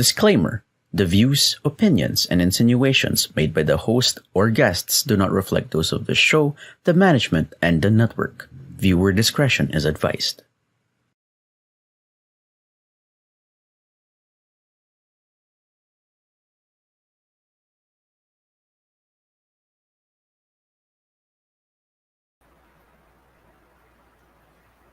Disclaimer: the views, opinions, and insinuations made by the host or guests do not reflect those of the show, the management, and the network. Viewer discretion is advised.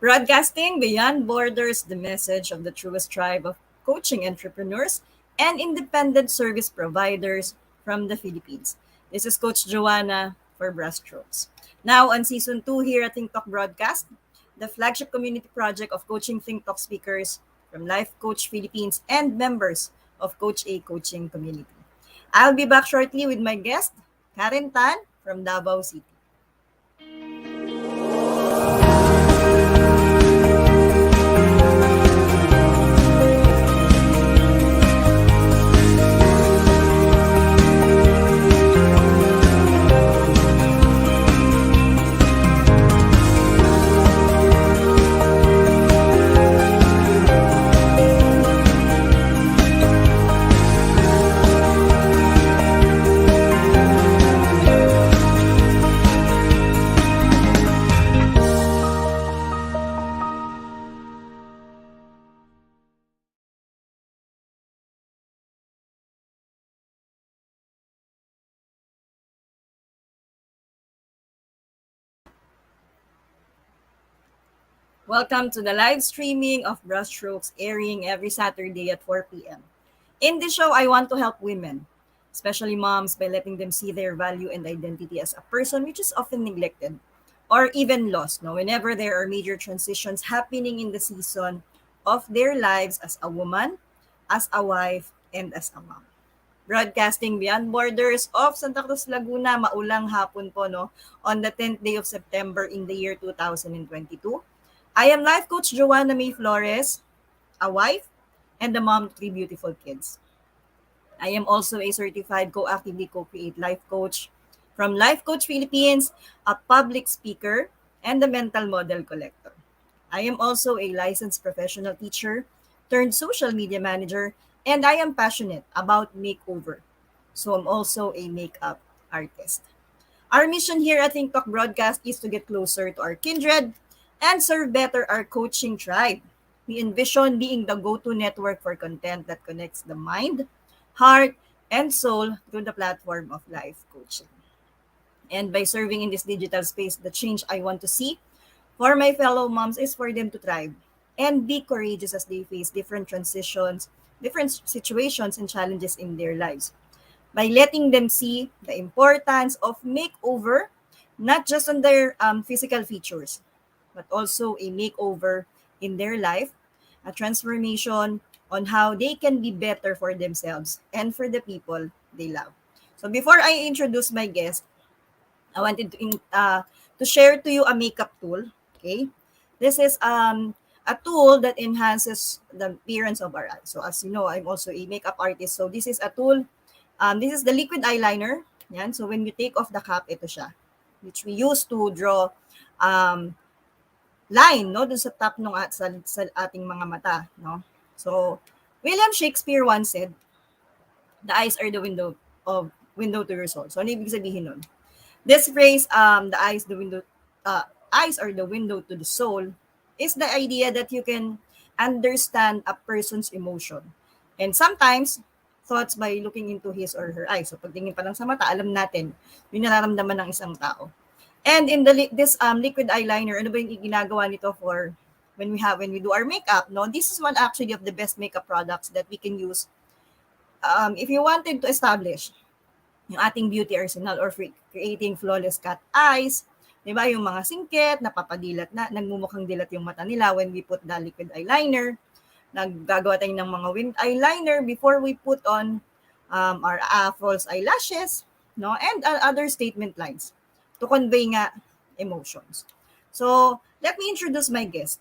Broadcasting beyond borders, the message of the truest tribe of coaching entrepreneurs and independent service providers from the Philippines. This is Coach Joanna for Breaststrokes. Now, on Season 2 here at Think Talk Broadcast, the flagship community project of coaching Think Talk speakers from Life Coach Philippines and members of Coach A Coaching Community. I'll be back shortly with my guest, Karen Tan from Davao City. Welcome to the live streaming of Brushstrokes, airing every Saturday at 4 p.m. In this show, I want to help women, especially moms, by letting them see their value and identity as a person, which is often neglected or even lost. No, whenever there are major transitions happening in the season of their lives as a woman, as a wife, and as a mom. Broadcasting beyond borders of Santa Cruz, Laguna, maulang hapon po, no, on the 10th day of September in the year 2022. I am life coach Joanna Flores, a wife and a mom to 3 beautiful kids. I am also a certified co-actively co-create life coach from Life Coach Philippines, a public speaker, and a mental model collector. I am also a licensed professional teacher turned social media manager, and I am passionate about makeover. So I'm also a makeup artist. Our mission here at Think Talk Broadcast is to get closer to our kindred and serve better our coaching tribe. We envision being the go-to network for content that connects the mind, heart, and soul through the platform of life coaching. And by serving in this digital space, the change I want to see for my fellow moms is for them to thrive and be courageous as they face different transitions, different situations, and challenges in their lives. By letting them see the importance of makeover, not just on their physical features, but also a makeover in their life, a transformation on how they can be better for themselves and for the people they love. So before I introduce my guest, I wanted to share to you a makeup tool. Okay, this is a tool that enhances the appearance of our eyes. So as you know, I'm also a makeup artist. So this is a tool. This is the liquid eyeliner. Yan. So when you take off the cap, ito siya, which we use to draw line, no, dun sa top ng sa ating mga mata, no. So William Shakespeare once said, "The eyes are the window to your soul." So ano ibig sabihin nun? This phrase, eyes are the window to the soul, is the idea that you can understand a person's emotion. And sometimes, thoughts by looking into his or her eyes. So pagtingin pa lang sa mata, alam natin yung nararamdaman ng isang tao. And in this liquid eyeliner, ano ba yung ginagawa nito for when we do our makeup? No, this is one actually of the best makeup products that we can use if you wanted to establish yung ating beauty arsenal or creating flawless cat eyes. Diba? Yung mga singkit, napapadilat na, nagmumukhang dilat yung mata nila when we put the liquid eyeliner. Naggagawa tayo ng mga winged eyeliner before we put on our false eyelashes, no, and other statement lines to convey nga emotions. So, let me introduce my guest.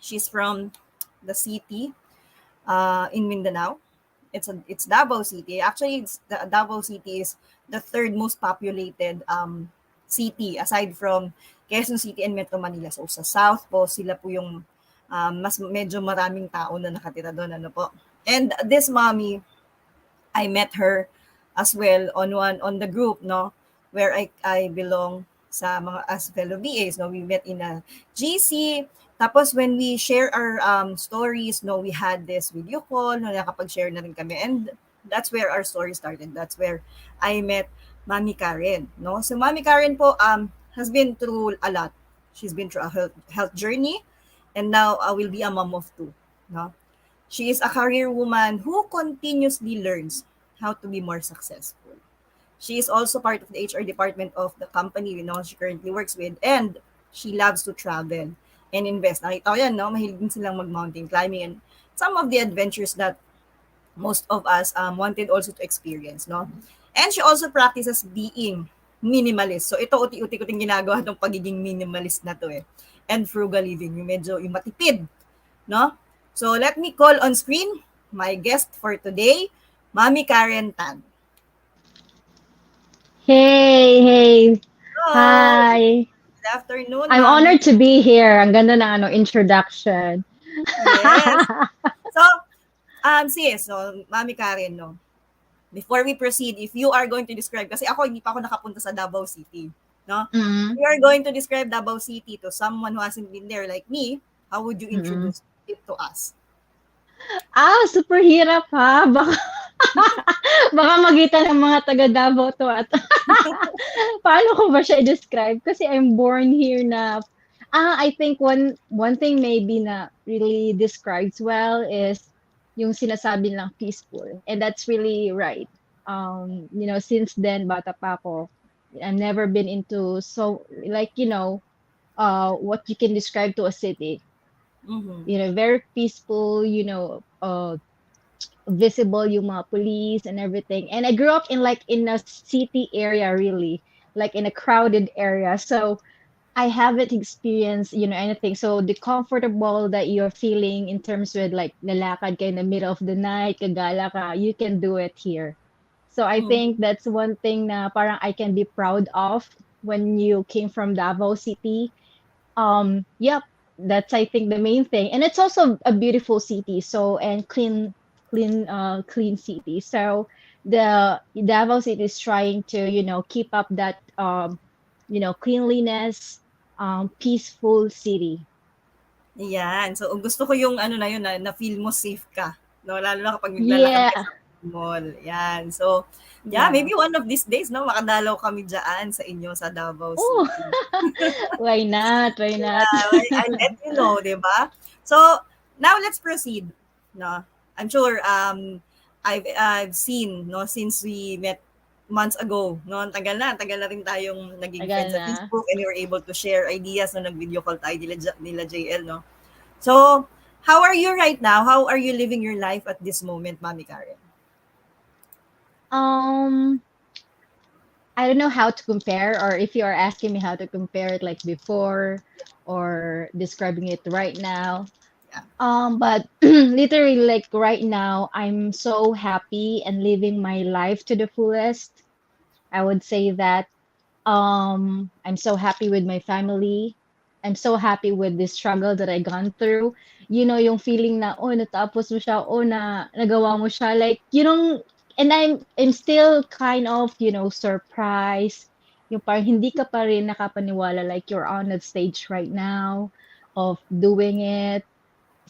She's from the city in Mindanao. It's Davao City. Actually, Davao City is the third most populated city aside from Quezon City and Metro Manila. So, sa south po, sila po yung mas medyo maraming tao na nakatira doon. Ano po. And this mommy, I met her as well on the group, no, where I belong sa mga as fellow BAs, no. We met in a GC. Tapos when we share our stories, no, we had this video call, no, nakapag-share na rin kami. And that's where our story started. That's where I met Mami Karen, no. So Mami Karen po has been through a lot. She's been through a health journey, and now I will be a mom of two, no. She is a career woman who continuously learns how to be more successful. She is also part of the HR department of the company, she currently works with, and she loves to travel and invest. Nakita ko yan, no? Mahilig din silang mag-mountain climbing and some of the adventures that most of us wanted also to experience, no? And she also practices being minimalist. So ito, uti-uti ko ting ginagawa itong pagiging minimalist na to eh. And frugal living, yung medyo yung matipid, no? So let me call on screen my guest for today, Mami Karen Tan. Hey. Hello. Hi. Good afternoon, I'm Mami. honored to be here. Ang ganda ng introduction. Yes. So, sis, so, Mami Karen, no, before we proceed, if you are going to describe, kasi ako, hindi pa ako nakapunta sa Davao City, no? Mm, You are going to describe Davao City to someone who hasn't been there like me, how would you mm. introduce it to us? Super hirap ha. Baka magitan ng mga taga Davao to at paano ko ba siya i-describe? Kasi I'm born here na I think one thing maybe na really describes well is yung sinasabi lang peaceful. And that's really right. Since then bata pa ako, I've never been into so like, what you can describe to a city. Mm-hmm. Very peaceful, visible yung mga police and everything. And I grew up in a city area really, like in a crowded area. So I haven't experienced, anything. So the comfortable that you're feeling in terms with like lalakad ka in the middle of the night, kagala ka, you can do it here. So I Mm-hmm. think that's one thing na parang I can be proud of when you came from Davao City. Yep, that's I think the main thing. And it's also a beautiful city, so and clean city. So the Davao City is trying to, keep up that cleanliness, peaceful city. Yan. So, gusto ko yung ano na yun, na feel mo safe ka. No? Lalo na kapag naglalakad ka Yeah, sa mall. Yan. So, yeah, yeah. maybe one of these days, no, makadalaw kami dyan sa inyo sa Davao Oh, City. why not? Why not? I'll let you know, di ba? So, now let's proceed. No? I'm sure I've seen, no, since we met months ago, no, ang tagal na rin tayong naging Tagal friends sa na. Facebook, and we were able to share ideas, no, nag-video call tayo nila JL, no. So, how are you right now? How are you living your life at this moment, Mami Karen? Um, I don't know how to compare, or if you are asking me how to compare it like before or describing it right now. Yeah. But literally like right now, I'm so happy and living my life to the fullest. I would say that I'm so happy with my family. I'm so happy with this struggle that I gone through. Yung feeling na oh natapos mo siya, oh nagawa mo siya, like and I'm still kind of, surprised. Yung parang hindi ka pa rin nakapaniwala like you're on that stage right now of doing it,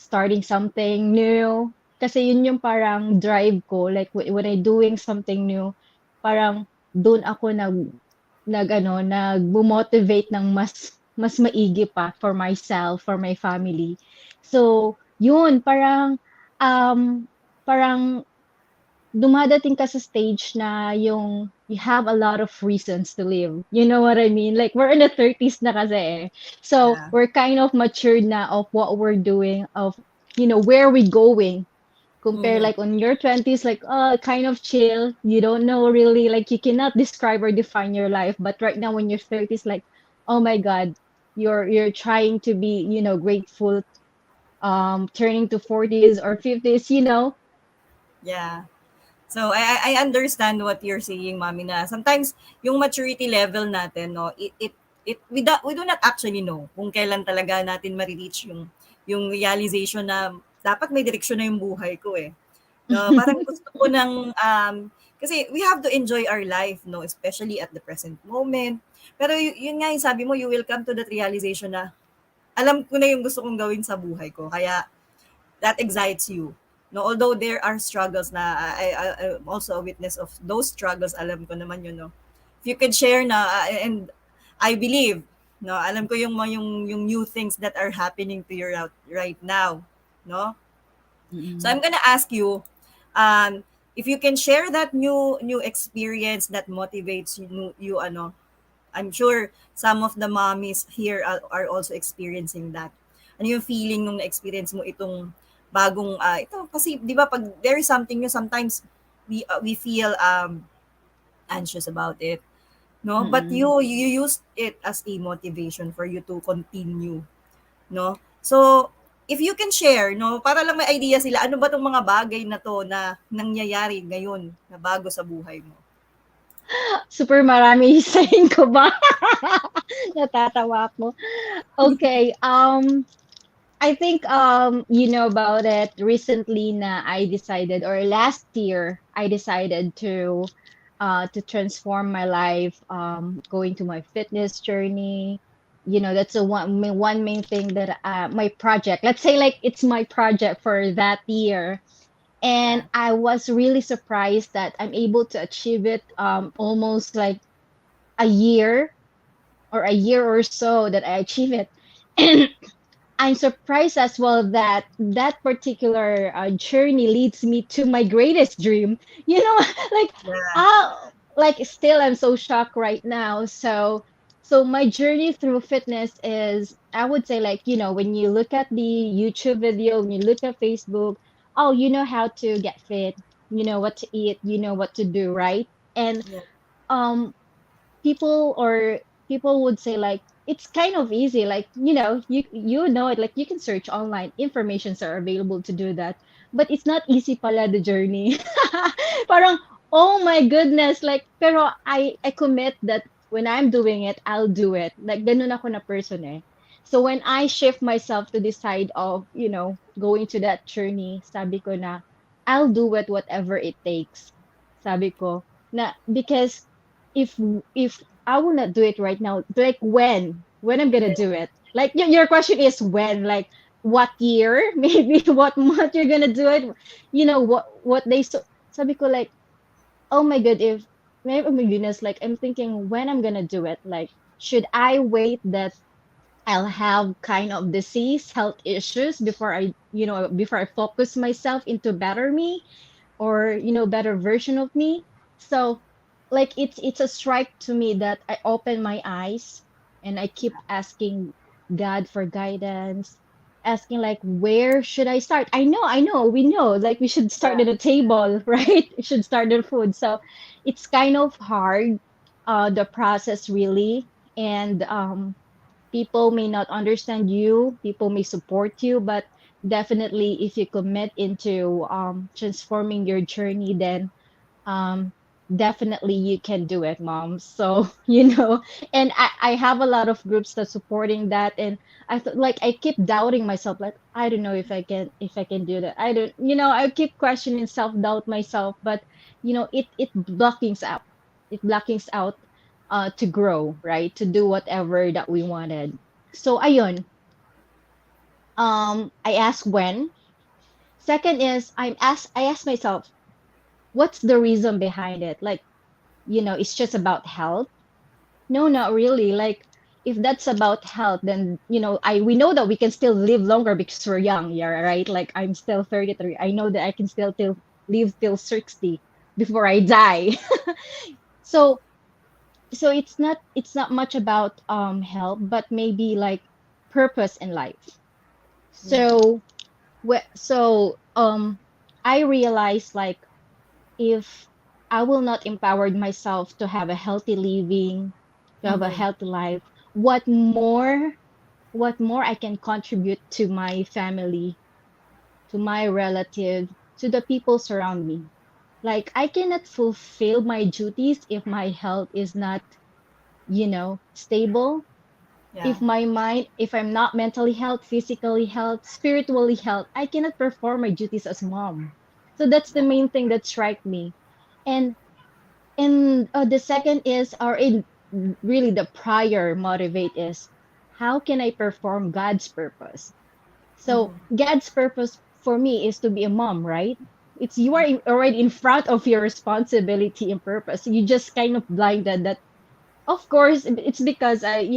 starting something new. Kasi yun yung parang drive ko. Like when I doing something new, parang doon ako nag-motivate ng mas maigi pa for myself, for my family. So, yun, parang dumadating ka sa stage na yung you have a lot of reasons to live. You know what I mean? Like we're in the 30s na kasi eh. So Yeah. we're kind of matured na of what we're doing, of where we going. Compare Mm-hmm. like on your 20s, like kind of chill. You don't know really, like you cannot describe or define your life. But right now when you're 30s, like oh my God, you're trying to be, grateful, turning to 40s or 50s. Yeah. So I understand what you're saying, Mami, na sometimes yung maturity level natin, no, we do not actually know kung kailan talaga natin ma-reach yung realization na dapat may direksyon na yung buhay ko eh. No, parang gusto ko ng, kasi we have to enjoy our life, no, especially at the present moment. Pero yun nga yung sabi mo, you will come to that realization na alam ko na yung gusto kong gawin sa buhay ko. Kaya that excites you. No, although there are struggles na I'm also a witness of those struggles, alam ko naman yun, no. If you could share na, and I believe, no, alam ko yung new things that are happening to you right now, no. So Mm-mm. I'm gonna ask you, if you can share that new experience that motivates you ano, I'm sure some of the mommies here are also experiencing that. Ano yung feeling nung na-experience mo itong bagong, ito kasi 'di ba pag there is something new, sometimes we feel anxious about it, no? But Mm-mm. you use it as a motivation for you to continue, no? So, if you can share, no, para lang may idea sila, ano ba 'tong mga bagay na 'to na nangyayari ngayon na bago sa buhay mo? Super marami saying ko ba? Natatawa ako. Okay, I think you know about it recently na I decided, or last year I decided to transform my life, going to my fitness journey. You know, that's the one main thing that my project, let's say like it's my project for that year. And Yeah. I was really surprised that I'm able to achieve it almost like a year, or a year or so that I achieve it. And I'm surprised as well that that particular journey leads me to my greatest dream. You know, like Yeah. like still I'm so shocked right now. So my journey through fitness is, I would say, like, you know, when you look at the YouTube video, when you look at Facebook, oh, you know how to get fit, you know what to eat, you know what to do, right? And Yeah. um people would say like it's kind of easy, like, you know, you know it, like you can search online, informations are available to do that, but it's not easy pala the journey. Parang, oh my goodness, like, pero I commit that when I'm doing it, I'll do it, like ganun ako na person eh. So when I shift myself to the side of, you know, going to that journey, sabi ko na I'll do it whatever it takes, sabi ko na, because if if I will not do it right now, like when I'm gonna do it. Like your question is when, like what year, maybe what month you're gonna do it. You know what they so sabi ko like, oh my god, if maybe, oh my goodness, like I'm thinking when I'm gonna do it. Like, should I wait that I'll have kind of disease, health issues before I, you know, before I focus myself into better me, or, you know, better version of me. So like it's a strike to me that I open my eyes and I keep asking God for guidance, asking like where should I start. I know we know like we should start Yeah. at the table, right? We should start at food. So it's kind of hard, the process really. And people may not understand you, people may support you, but definitely if you commit into transforming your journey, then um definitely you can do it, mom. So you know, and I have a lot of groups that supporting that. And I thought like I keep doubting myself, like I don't know if I can do that. I don't, you know, I keep questioning, self-doubt myself. But you know, it blockings out, it blockings out to grow, right, to do whatever that we wanted. So ayun, I ask when. Second is I ask myself, what's the reason behind it? Like, you know, it's just about health. No, not really. Like, if that's about health, then, you know, I we know that we can still live longer because we're young, yeah, right? Like I'm still 33. I know that I can still live till 60 before I die. So it's not much about health, but maybe like purpose in life. Yeah. So I realized like, if I will not empower myself to have a healthy living, to have a Mm-hmm. healthy life, what more I can contribute to my family, to my relative, to the people surround me. Like I cannot fulfill my duties if my health is not, you know, stable. Yeah. If my mind, if I'm not mentally health, physically health, spiritually health, I cannot perform my duties as mom. So that's the main thing that strike me. And the second is, or in really the prior motivate is, how can I perform God's purpose? So Mhm. God's purpose for me is to be a mom, right? It's you are already in front of your responsibility and purpose. You just kind of blinded that. Of course, it's because I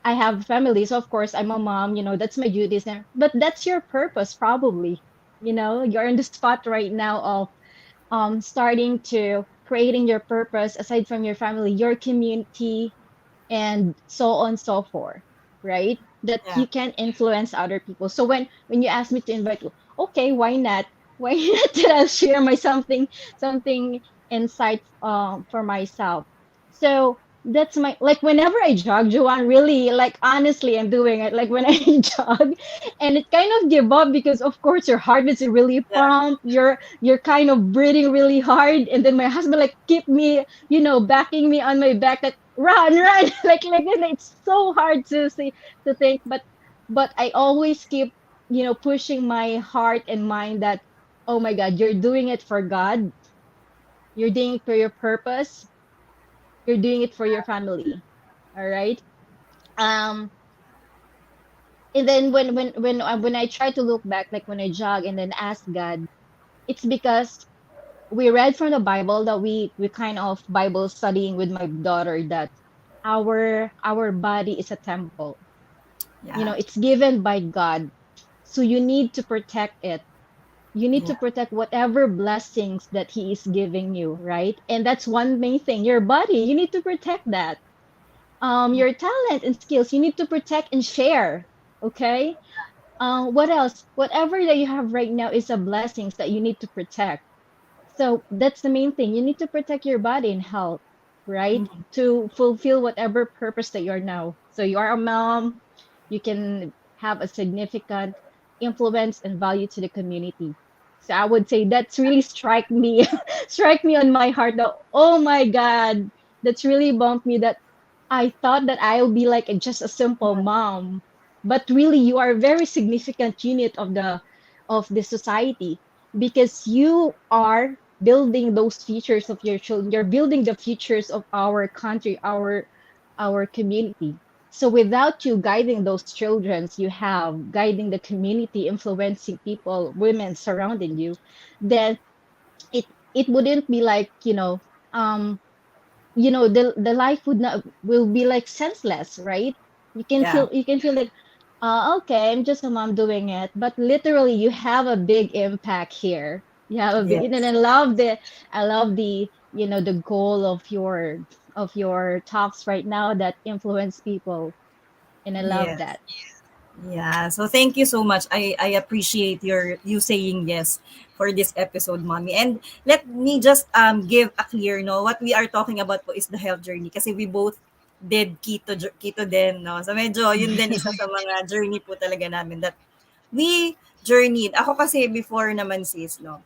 have family, so of course I'm a mom. That's my duties now. But that's your purpose, probably. You're in the spot right now of starting to creating your purpose aside from your family, your community, and so on and so forth, right? That Yeah. you can influence other people. So when you ask me to invite you, okay, why not? Why not that I'll share my something insight for myself. So that's my, like, whenever I jog, Joanne, really, like, honestly, I'm doing it like when I jog, and it kind of give up because of course your heart is really Yeah. pumped, you're kind of breathing really hard, and then my husband like keep me, backing me on my back, like run, like this. It's so hard to see, to think, but I always keep, pushing my heart and mind that, oh my God, you're doing it for God, you're doing it for your purpose, you're doing it for your family. All right. um and then when I try to look back, like when I jog and then ask God, it's because we read from the Bible, that we kind of Bible studying with my daughter, that our body is a temple. Yeah. It's given by God. So you need to protect it. You need Yeah. to protect whatever blessings that He is giving you, right? And that's one main thing. Your body, you need to protect that. Your talent and skills, you need to protect and share. Okay. What else? Whatever that you have right now is a blessings that you need to protect. So that's the main thing. You need to protect your body and health, right? Mhm. To fulfill whatever purpose that you're now. So you are a mom, you can have a significant influence and value to the community. So I would say that's really strike me, strike me on my heart that, oh my God, that's really bumped me, that I thought that I'll be like just a simple mom, but really you are a very significant unit of the society, because you are building those futures of your children. You're building the futures of our country, our community. So without you guiding those children, you have guiding the community, influencing people, women surrounding you, then it it wouldn't be like, um the life would not will be like senseless, right? Yeah. You can feel like, okay, I'm just a mom doing it, but literally you have a big impact here. You have a big, and Yes. I love the, the goal of your talks right now, that influence people, and I love Yes. that. Yeah. So thank you so much. I appreciate you saying yes for this episode, mommy. And let me just give a clear no, what we are talking about po is the health journey, kasi we both did keto din, no. So medyo yun din isa sa mga journey po talaga namin that we journeyed. Ako kasi before naman, sis, no.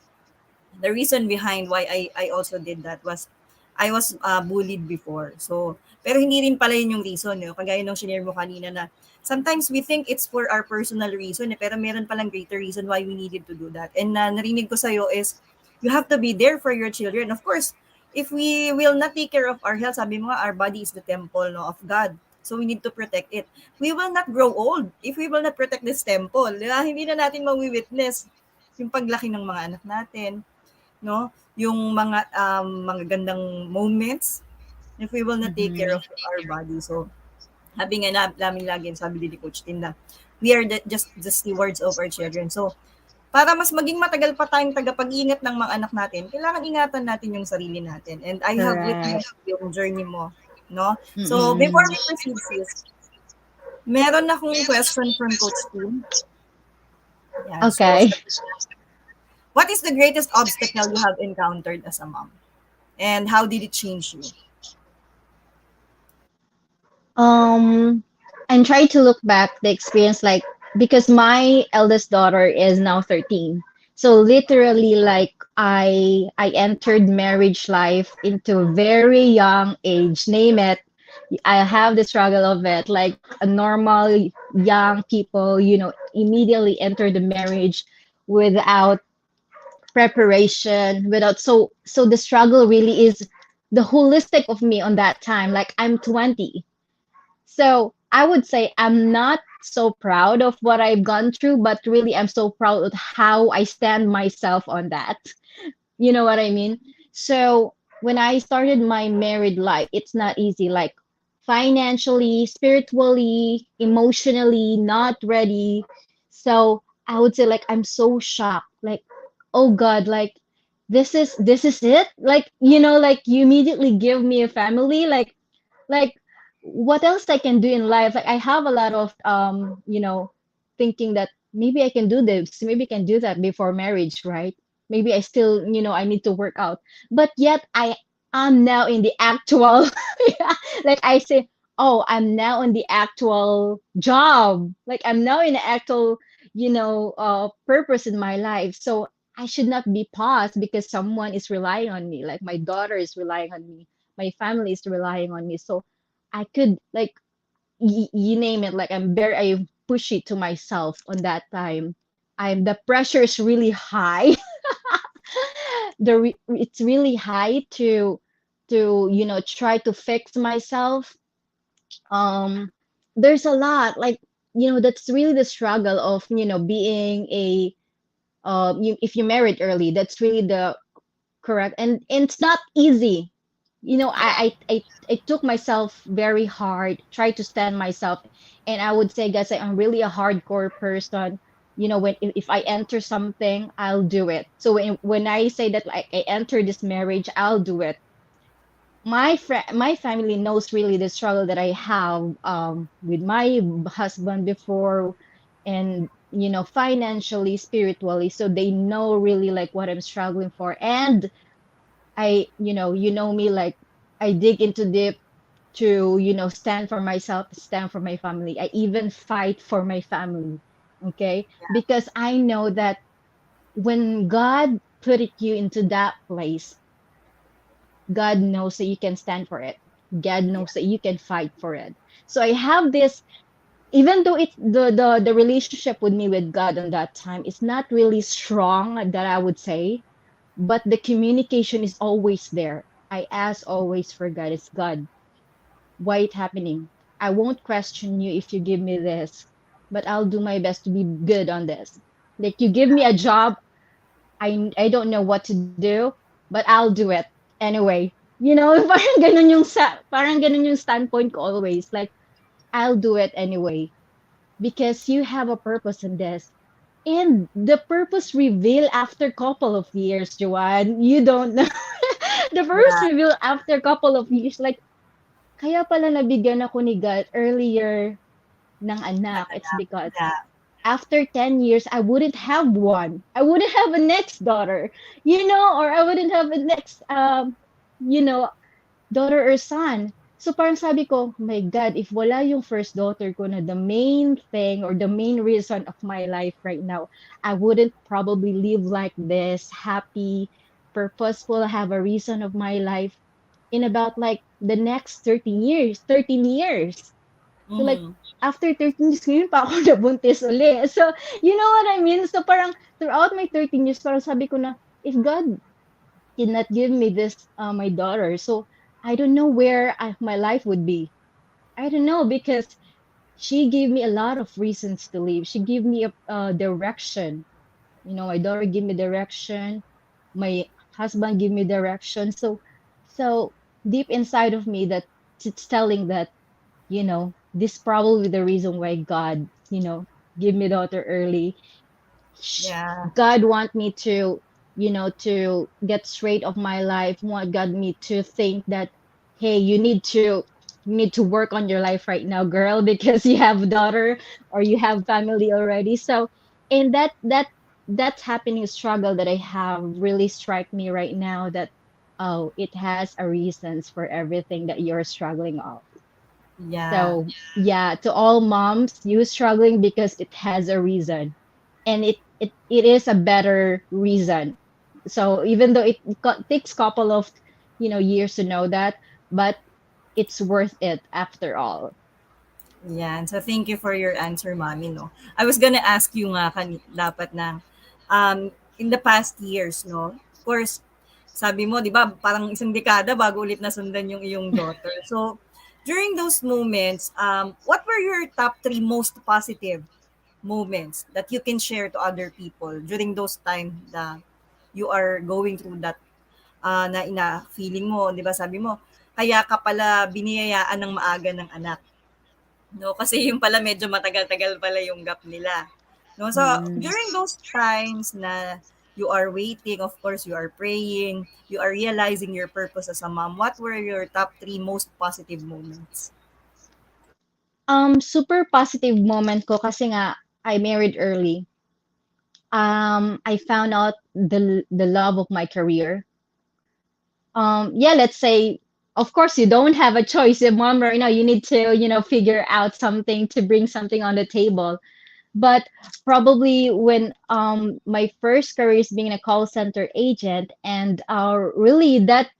The reason behind why I also did that was I was bullied before. So, pero hindi rin pala yun yung reason. No? Kagaya nung shinare mo kanina na sometimes we think it's for our personal reason, pero meron palang greater reason why we needed to do that. And narinig ko sa'yo is you have to be there for your children. Of course, if we will not take care of our health, sabi mo nga, our body is the temple, no, of God. So we need to protect it. We will not grow old if we will not protect this temple. Di ba? Hindi na natin mawi-witness yung paglaki ng mga anak natin, no? Yung mga gandang moments if we will not take care Hmm. of our body. So, sabi nga namin lagi, sabi din ni Coach Tinda, we are just the stewards of our children. So, para mas maging matagal pa tayong tagapag-ingat ng mga anak natin, kailangan ingatan natin yung sarili natin. And I have Correct. witnessed yung journey mo, no? So, before Mm-mm. we proceed, sis, meron akong question from Coach Tin. Yan. So, Okay. what is the greatest obstacle you have encountered as a mom? And how did it change you? Um, I'm trying to look back the experience, like, because my eldest daughter is now 13. So literally, like, I entered marriage life into very young age. Name it. I have the struggle of it. Like a normal young people, immediately enter the marriage without preparation, without, so the struggle really is the holistic of me on that time. Like I'm 20. So I would say I'm not so proud of what I've gone through, but really I'm so proud of how I stand myself on that. You know what I mean? So when I started my married life, it's not easy, like financially, spiritually, emotionally, not ready. So I would say like I'm so shocked. Like, oh God, like this is it? Like, like you immediately give me a family, like what else I can do in life? Like I have a lot of thinking that maybe I can do this, maybe I can do that before marriage, right? Maybe I still, I need to work out. But yet I am now in the actual yeah, like I say, oh, I'm now in the actual job. Like I'm now in the actual, purpose in my life. So I should not be paused because someone is relying on me. Like my daughter is relying on me. My family is relying on me. So I could like you name it. Like I push it to myself on that time. The pressure is really high. It's really high to try to fix myself. Um, there's a lot, like, that's really the struggle of being a if you married early. That's really the correct, and it's not easy. I took myself very hard, try to stand myself, and I would say, guys, I'm really a hardcore person. When if I enter something, I'll do it. So when I say that, like, I enter this marriage, I'll do it. My family knows really the struggle that I have with my husband before, and financially, spiritually, so they know really like what I'm struggling for. And I, me, like I dig into deep to, stand for myself, stand for my family. I even fight for my family. Okay. Because I know that when God put you into that place, God knows that you can stand for it. God knows that you can fight for it. So I have this, even though it's the relationship with me with God on that time, it's not really strong, that I would say, but the communication is always there. I ask always for God. It's God, why it happening? I won't question you if you give me this, but I'll do my best to be good on this. Like you give me a job, I don't know what to do, but I'll do it anyway. Parang ganun yung standpoint ko always. Like I'll do it anyway because you have a purpose in this. And the purpose reveal after couple of years, Joanne. You don't know. The purpose Yeah, reveal after couple of years. Like, kaya pala nabigyan ako ni God earlier ng anak. It's because yeah, after 10 years, I wouldn't have one. I wouldn't have a next daughter, or I wouldn't have a next, you know, daughter or son. So parang sabi ko, my God, if wala yung first daughter ko na the main thing or the main reason of my life right now, I wouldn't probably live like this, happy, purposeful, have a reason of my life in about like the next 13 years, 13 years. So like mm-hmm. after 13 years, ngayon pa ako nabuntis uli. So, you know what I mean? So parang throughout my 13 years, parang sabi ko na, if God did not give me this, my daughter, so I don't know where my life would be. I don't know because she gave me a lot of reasons to leave. She gave me a direction. My daughter gave me direction. My husband gave me direction. So deep inside of me, that it's telling that, this probably the reason why God, give me daughter early. Yeah, God want me to, to get straight of my life. Want God me to think that, hey, you need to work on your life right now, girl, because you have a daughter or you have family already. So, and that's happening struggle that I have really strike me right now, that oh, it has a reasons for everything that you're struggling of. yeah, So yeah, to all moms, you struggling because it has a reason, and it is a better reason. So even though takes couple of years to know that, but it's worth it after all. yeah. And so thank you for your answer, Mommy, no. I was gonna ask you nga dapat na, um, in the past years, no? Of course, sabi mo, di ba, parang isang dekada bago ulit nasundan yung iyong daughter. So, during those moments, what were your top three most positive moments that you can share to other people during those time that you are going through that na feeling mo, 'di ba? Sabi mo, kaya ka pala biniyayaan ng maaga ng anak, no? Kasi yung pala medyo matagal-tagal pala yung gap nila. No? So, Mm. during those times na you are waiting, of course, you are praying, you are realizing your purpose as a mom, what were your top three most positive moments? Super positive moment ko kasi nga I married early. I found out the love of my career. Yeah, let's say, of course, you don't have a choice. Your mom right now, you need to, figure out something to bring something on the table. But probably when my first career is being a call center agent, and really that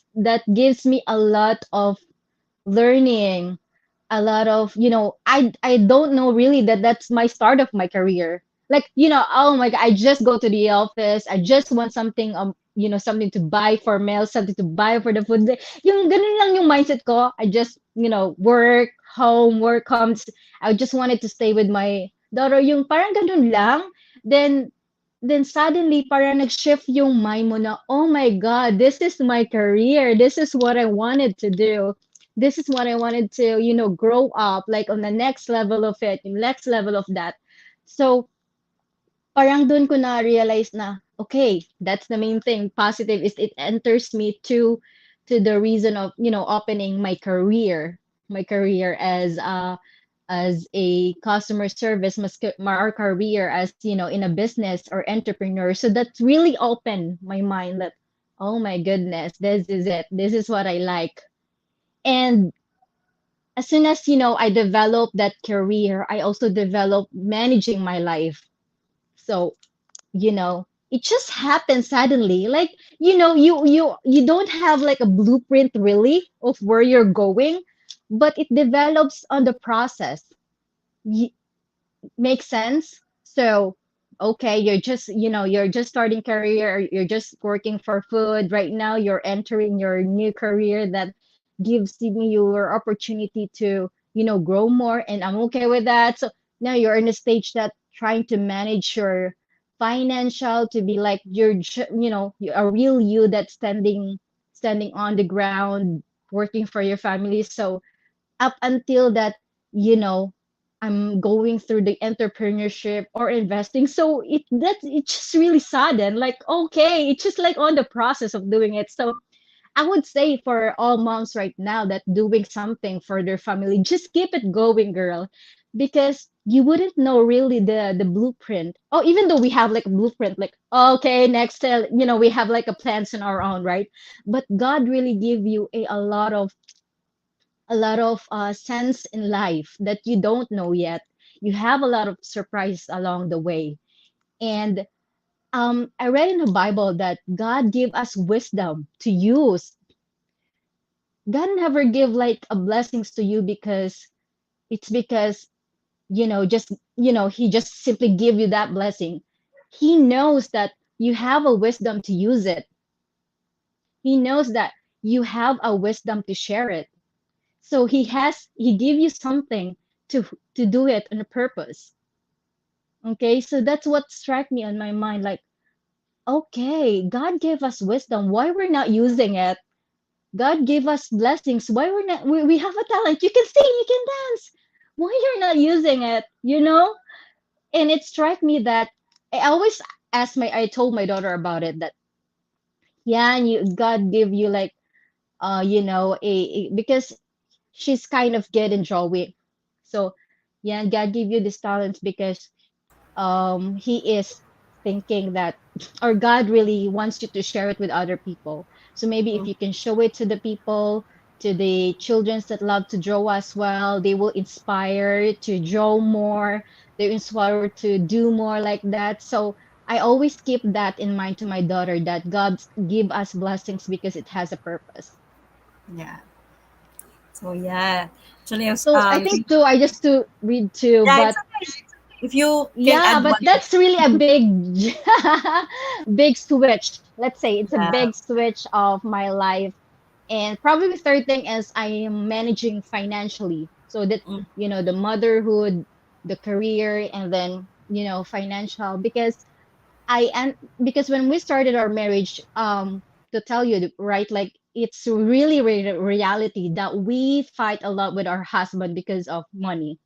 gives me a lot of learning, a lot of, I don't know really that that's my start of my career. Like, oh my god, I just go to the office, I just want something, something to buy for mail, something to buy for the food. Yung ganun lang yung mindset ko. I just, work home, work comes. I just wanted to stay with my daughter, yung parang ganun lang. Then then suddenly parang nag-shift yung mind mo na, oh my god, this is my career, this is what I wanted to do, this is what I wanted to, grow up, like on the next level of it, yung next level of that. So, parang dun ko na realize na, okay, that's the main thing. Positive is it enters me to the reason of, opening my career as a customer service, our career as, in a business or entrepreneur. So that's really opened my mind that, oh my goodness, this is it. This is what I like. And as soon as I developed that career, I also developed managing my life. So it just happened suddenly. Like, you don't have like a blueprint really of where you're going, but it develops on the process. Makes sense. So, okay, you're just starting career, or you're just working for food. Right now you're entering your new career that gives me your opportunity to, grow more, and I'm okay with that. So now you're in a stage that trying to manage your financial to be like a real you that's standing on the ground, working for your family. So up until that, you know I'm going through the entrepreneurship or investing. So it's just really sudden, like, okay, it's just like on the process of doing it. So I would say for all moms right now that doing something for their family, just keep it going, girl, because you wouldn't know really the blueprint. Oh, even though we have like a blueprint, like, okay, next, we have like a plans on our own, right? But God really give you a lot of sense in life that you don't know yet. You have a lot of surprises along the way. And I read in the Bible that God gave us wisdom to use. God never give like a blessings to you because it's because just He just simply give you that blessing. He knows that you have a wisdom to use it. He knows that you have a wisdom to share it. So he give you something to do it on a purpose. Okay, so that's what struck me on my mind. Like, okay, God gave us wisdom. Why we're not using it? God gave us blessings. Why we're not? We have a talent. You can sing, you can dance. Why you're not using it? And it struck me that I always I told my daughter about it, that yeah, and God give you like because she's kind of good in drawing. So yeah, God give you these talents because He is thinking that, or God really wants you to share it with other people. So maybe if you can show it to the people, to the children that love to draw as well, they will inspire to draw more, they're inspired to do more like that. So I always keep that in mind to my daughter, that God give us blessings because it has a purpose. Yeah. So yeah. Actually, So I think too, I just to read too, yeah, it's but okay. If you can Yeah, add but one more. that's really a big, big switch. Let's say it's a Yeah. big switch of my life. And probably the third thing is I am managing financially. So that, Mm, the motherhood, the career, and then, financial. Because when we started our marriage, to tell you right, like it's really reality that we fight a lot with our husband because of money,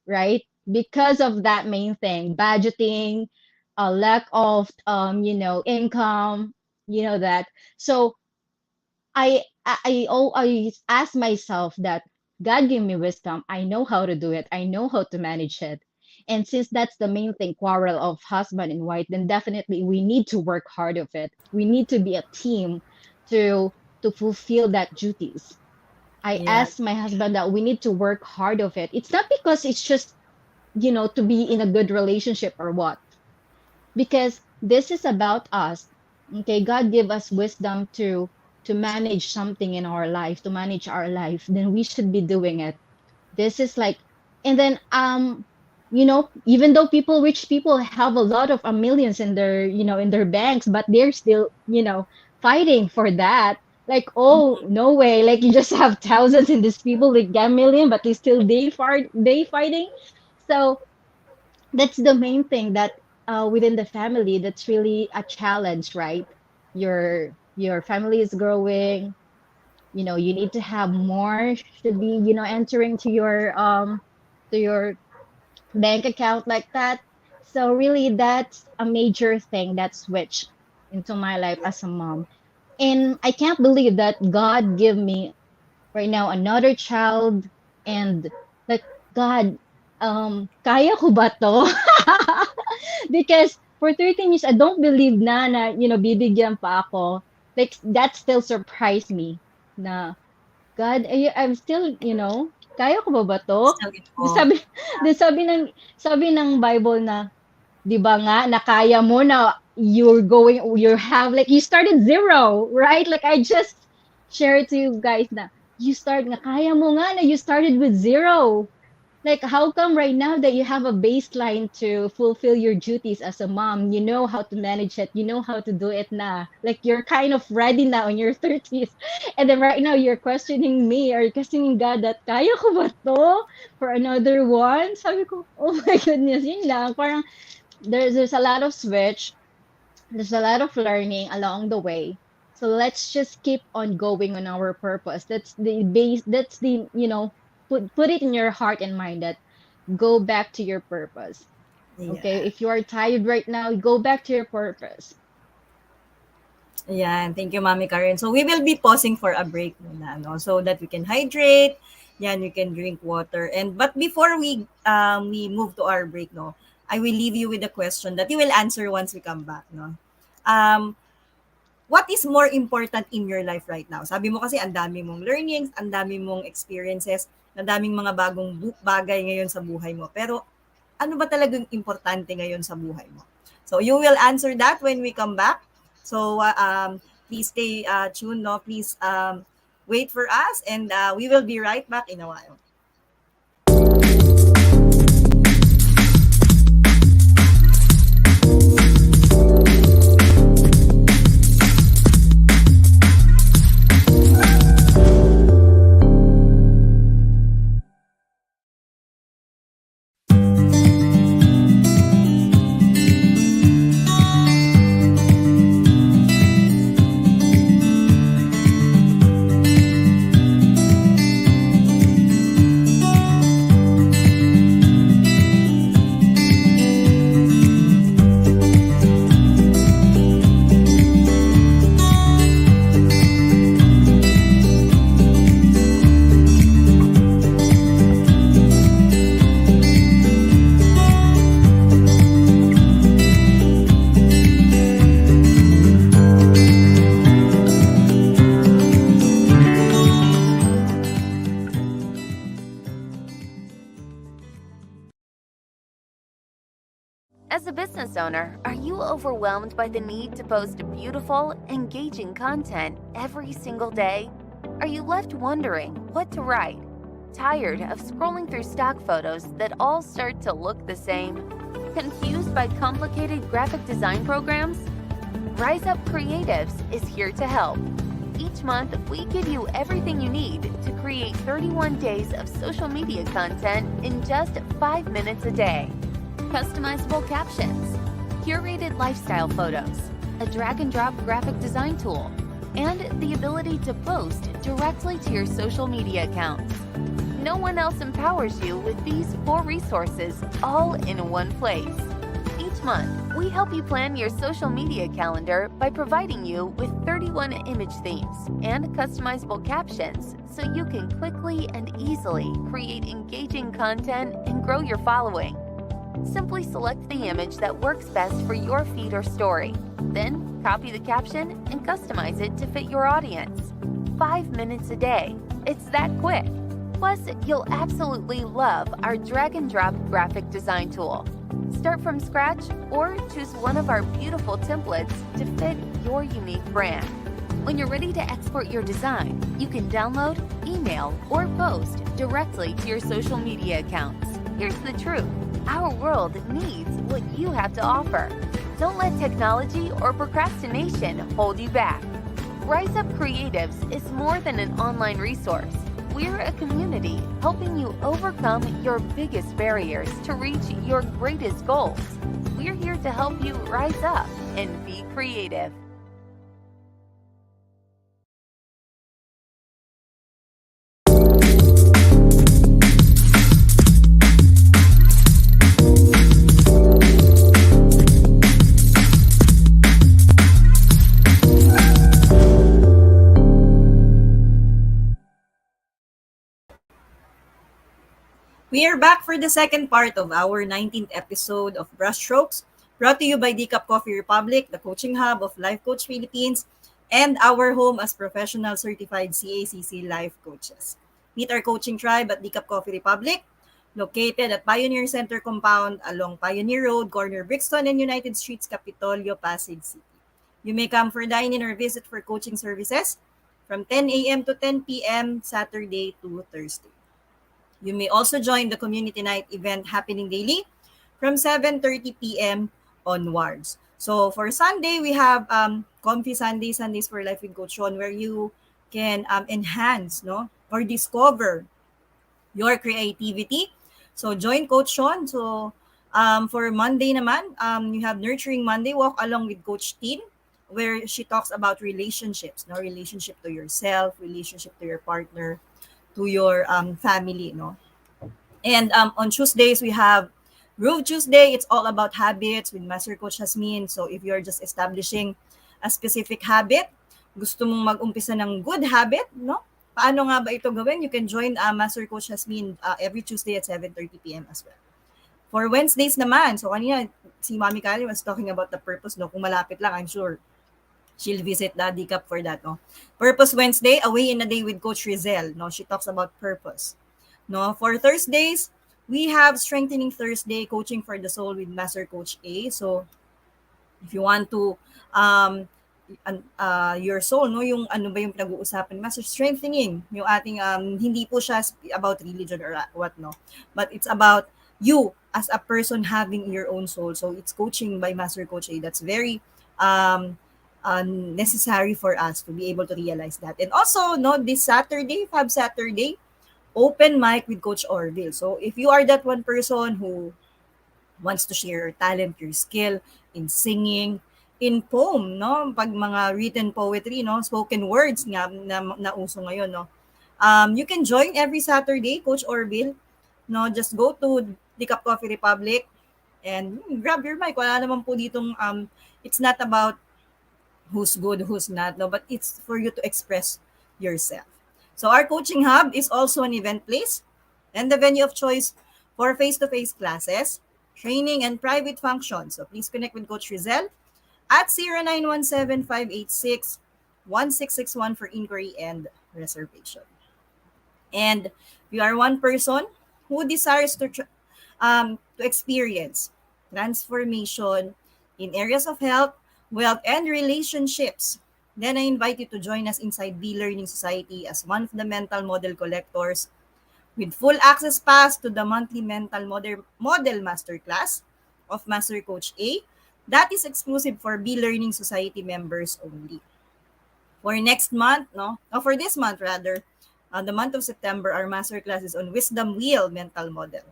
right? Because of that main thing, budgeting, a lack of income, that. So I always ask myself that God give me wisdom. I know how to do it. I know how to manage it. And since that's the main thing, quarrel of husband and wife, then definitely we need to work hard of it. We need to be a team to to fulfill that duties. I yeah. asked my husband that we need to work hard of it. It's not because it's just to be in a good relationship or what, because this is about us. Okay, God give us wisdom to manage something in our life, to manage our life, then we should be doing it. This is like, and then even though rich people have a lot of millions in their in their banks, but they're still fighting for that. Like, oh no way, like you just have thousands and these people like get million, but they fighting. So that's the main thing that within the family, that's really a challenge, right? Your family is growing, you need to have more should be entering to your bank account like that. So really that's a major thing that switched into my life as a mom. And I can't believe that God give me right now another child. And like, God, kaya ko ba to? Because for 13 years I don't believe na bibigyan pa ako. Like that still surprised me na God, I'm still, kaya ko ba to? Still Di info. sabi, di sabi ng Bible na, di ba nga, na kaya mo na you started zero, right? Like I just shared to you guys na, kaya mo nga na you started with zero. Like, how come right now that you have a baseline to fulfill your duties as a mom, you know how to manage it, you know how to do it na. Like, you're kind of ready now in your 30s. And then right now, you're questioning me or questioning God that, kaya ko ba to for another one? Sabi ko, oh my goodness, yun lang. Parang, there's a lot of switch. There's a lot of learning along the way. So let's just keep on going on our purpose. That's the base. That's the, put it in your heart and mind that go back to your purpose. Okay. Yeah. If you are tired right now, go back to your purpose. Yan, thank you, Mami Karen. So we will be pausing for a break muna, no? So that we can hydrate. Yan, you can drink water. And but before we move to our break, no, I will leave you with a question that you will answer once we come back, no. Um, what is more important in your life right now? Sabi mo kasi ang dami mong learnings, ang dami mong experiences, ang daming mga bagong bagay ngayon sa buhay mo. Pero ano ba talagang importante ngayon sa buhay mo? So you will answer that when we come back. So please stay tuned, no? Please wait for us and we will be right back in a while. As a business owner, are you overwhelmed by the need to post beautiful, engaging content every single day? Are you left wondering what to write? Tired of scrolling through stock photos that all start to look the same? Confused by complicated graphic design programs? Rise Up Creatives is here to help. Each month, we give you everything you need to create 31 days of social media content in just 5 minutes a day. Customizable captions, curated lifestyle photos, a drag and drop graphic design tool, and the ability to post directly to your social media accounts. No one else empowers you with these 4 resources all in one place. Each month, we help you plan your social media calendar by providing you with 31 image themes and customizable captions so you can quickly and easily create engaging content and grow your following. Simply select the image that works best for your feed or story. Then, copy the caption and customize it to fit your audience. 5 minutes a day. It's that quick. Plus, you'll absolutely love our drag and drop graphic design tool. Start from scratch or choose one of our beautiful templates to fit your unique brand. When you're ready to export your design, you can download, email, or post directly to your social media accounts. Here's the truth. Our world needs what you have to offer. Don't let technology or procrastination hold you back. Rise Up Creatives is more than an online resource. We're a community helping you overcome your biggest barriers to reach your greatest goals. We're here to help you rise up and be creative. We are back for the second part of our 19th episode of Brushstrokes, brought to you by Decaf Coffee Republic, the coaching hub of Life Coach Philippines, and our home as professional certified CACC life coaches. Meet our coaching tribe at Decaf Coffee Republic, located at Pioneer Center Compound along Pioneer Road, corner Brixton and United Streets, Capitolio, Pasig City. You may come for dine-in or visit for coaching services from 10 a.m. to 10 p.m. Saturday to Thursday. You may also join the community night event happening daily from 7:30 p.m. onwards. So for Sunday, we have Comfy Sundays for Life with Coach Sean, where you can enhance or discover your creativity. So join Coach Sean. So for Monday naman, you have Nurturing Monday, walk along with Coach Teen, where she talks about relationships, relationship to yourself, relationship to your partner, to your family, And on Tuesdays, we have Groove Tuesday. It's all about habits with Master Coach Jasmine. So if you're just establishing a specific habit, gusto mong mag-umpisa ng good habit, Paano nga ba ito gawin? You can join Master Coach Jasmine every Tuesday at 7:30 p.m. as well. For Wednesdays naman, so kanina si Mami Kali was talking about the purpose, Kung malapit lang, I'm sure she'll visit the DCAP for that, Purpose Wednesday, Away in a Day with Coach Rizel, She talks about purpose, For Thursdays, we have Strengthening Thursday, Coaching for the Soul with Master Coach A. So, if you want to, your soul, yung ano ba yung pinag-uusapan, Master Strengthening, yung ating, hindi po siya about religion or what, But it's about you as a person having your own soul. So, it's coaching by Master Coach A. That's very, necessary for us to be able to realize that. And also, this Saturday, Fab Saturday, open mic with Coach Orville. So if you are that one person who wants to share your talent, your skill in singing, in poem, pag mga written poetry, spoken words nga na uso ngayon, you can join every Saturday, Coach Orville. Just go to Decaf Coffee Republic and grab your mic. Wala naman po ditong, it's not about who's good, who's not, but it's for you to express yourself. So our coaching hub is also an event place and the venue of choice for face-to-face classes, training, and private functions. So please connect with Coach Rizel at 0917-586-1661 for inquiry and reservation. And if you are one person who desires to experience transformation in areas of health, wealth, and relationships, then I invite you to join us inside the Learning Society as one of the mental model collectors with full access pass to the monthly mental model masterclass of Master Coach A. That is exclusive for B Learning Society members only. For next month, no, for this month rather, the month of September, our masterclass is on Wisdom Wheel Mental Model.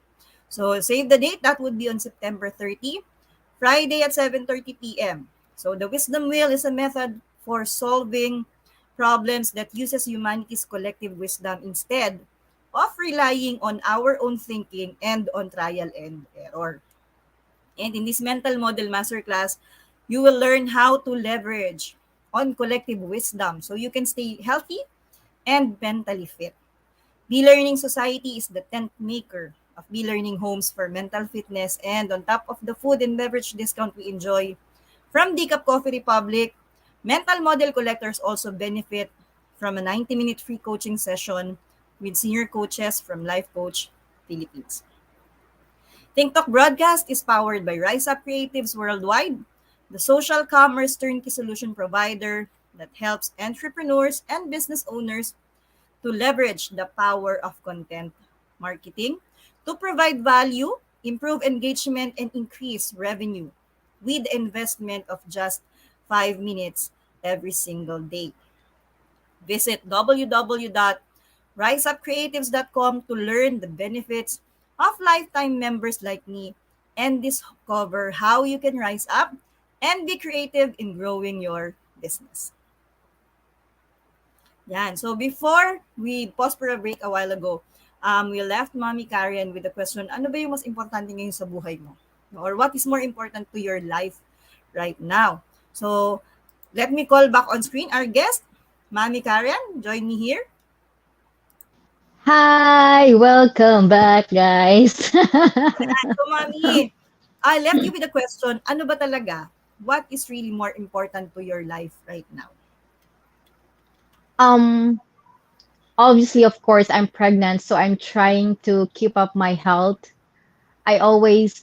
So save the date. That would be on September 30, Friday at 7:30 p.m. So the Wisdom Wheel is a method for solving problems that uses humanity's collective wisdom instead of relying on our own thinking and on trial and error. And in this mental model masterclass, you will learn how to leverage on collective wisdom so you can stay healthy and mentally fit. B-Learning Society is the tent maker of B-Learning homes for mental fitness, and on top of the food and beverage discount we enjoy from Decaf Coffee Republic, mental model collectors also benefit from a 90-minute free coaching session with senior coaches from Life Coach Philippines. TikTok broadcast is powered by Rise Up Creatives Worldwide, the social commerce turnkey solution provider that helps entrepreneurs and business owners to leverage the power of content marketing to provide value, improve engagement, and increase revenue with investment of just 5 minutes every single day. Visit www.riseupcreatives.com to learn the benefits of lifetime members like me and discover how you can rise up and be creative in growing your business. Yan. So before we pause for a break a while ago, we left Mommy Karen with the question, ano ba yung mas importante ngayon sa buhay mo? Or what is more important to your life right now? So let me call back on screen our guest, Mommy Karen. Join me here. Hi, welcome back, guys. So Mommy, I left you with a question, ano ba talaga? What is really more important to your life right now? um, Obviously, of course, I'm pregnant, so I'm trying to keep up my health. I always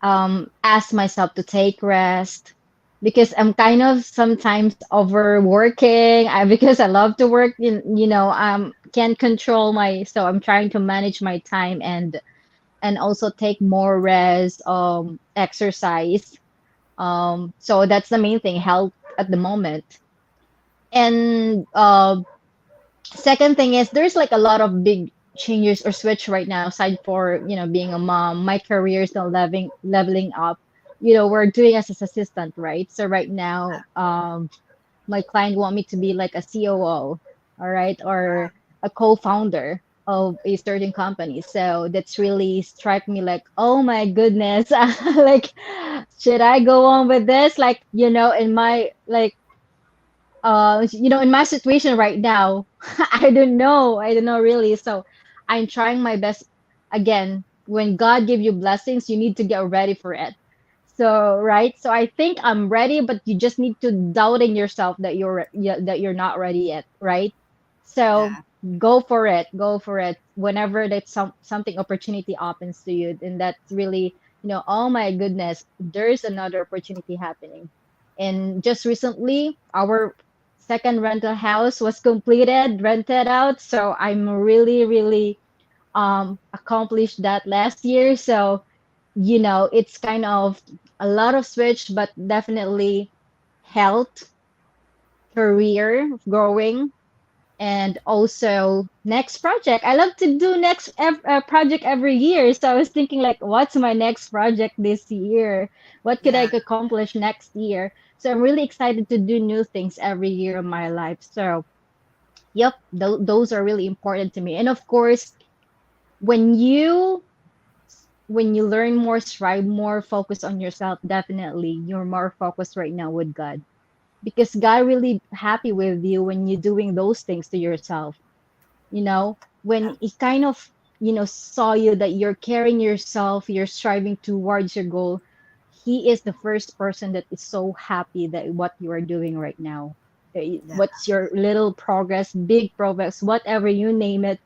ask myself to take rest because I'm kind of sometimes overworking. Because I love to work, can't control so I'm trying to manage my time and also take more rest, exercise. So that's the main thing, health at the moment. And second thing is there's like a lot of big changes or switch right now aside for being a mom. My career is now leveling up. We're doing as an assistant, right? So right now my client want me to be like a COO, all right, or a co-founder of a certain company. So that's really struck me like, oh my goodness, like should I go on with this, like in my like in my situation right now. I don't know really. So I'm trying my best. Again, when God give you blessings, you need to get ready for it. So right, so I think I'm ready, but you just need to doubting yourself that you're not ready yet, right? So Yeah, go for it whenever that something opportunity opens to you. And that's really, oh my goodness, there's another opportunity happening. And just recently our second rental house was completed, rented out. So I'm really, really accomplished that last year. So it's kind of a lot of switch, but definitely health, career growing, and also next project. I love to do next project every year. So I was thinking like, what's my next project this year? What could I yeah, accomplish next year? So I'm really excited to do new things every year of my life. So yep, those are really important to me. And of course, when you learn more, strive more, focus on yourself, definitely you're more focused right now with God. Because God really happy with you when you're doing those things to yourself. When yeah, He kind of, saw you that you're carrying yourself, you're striving towards your goal. He is the first person that is so happy that what you are doing right now. yeah, What's your little progress, big progress, whatever you name it,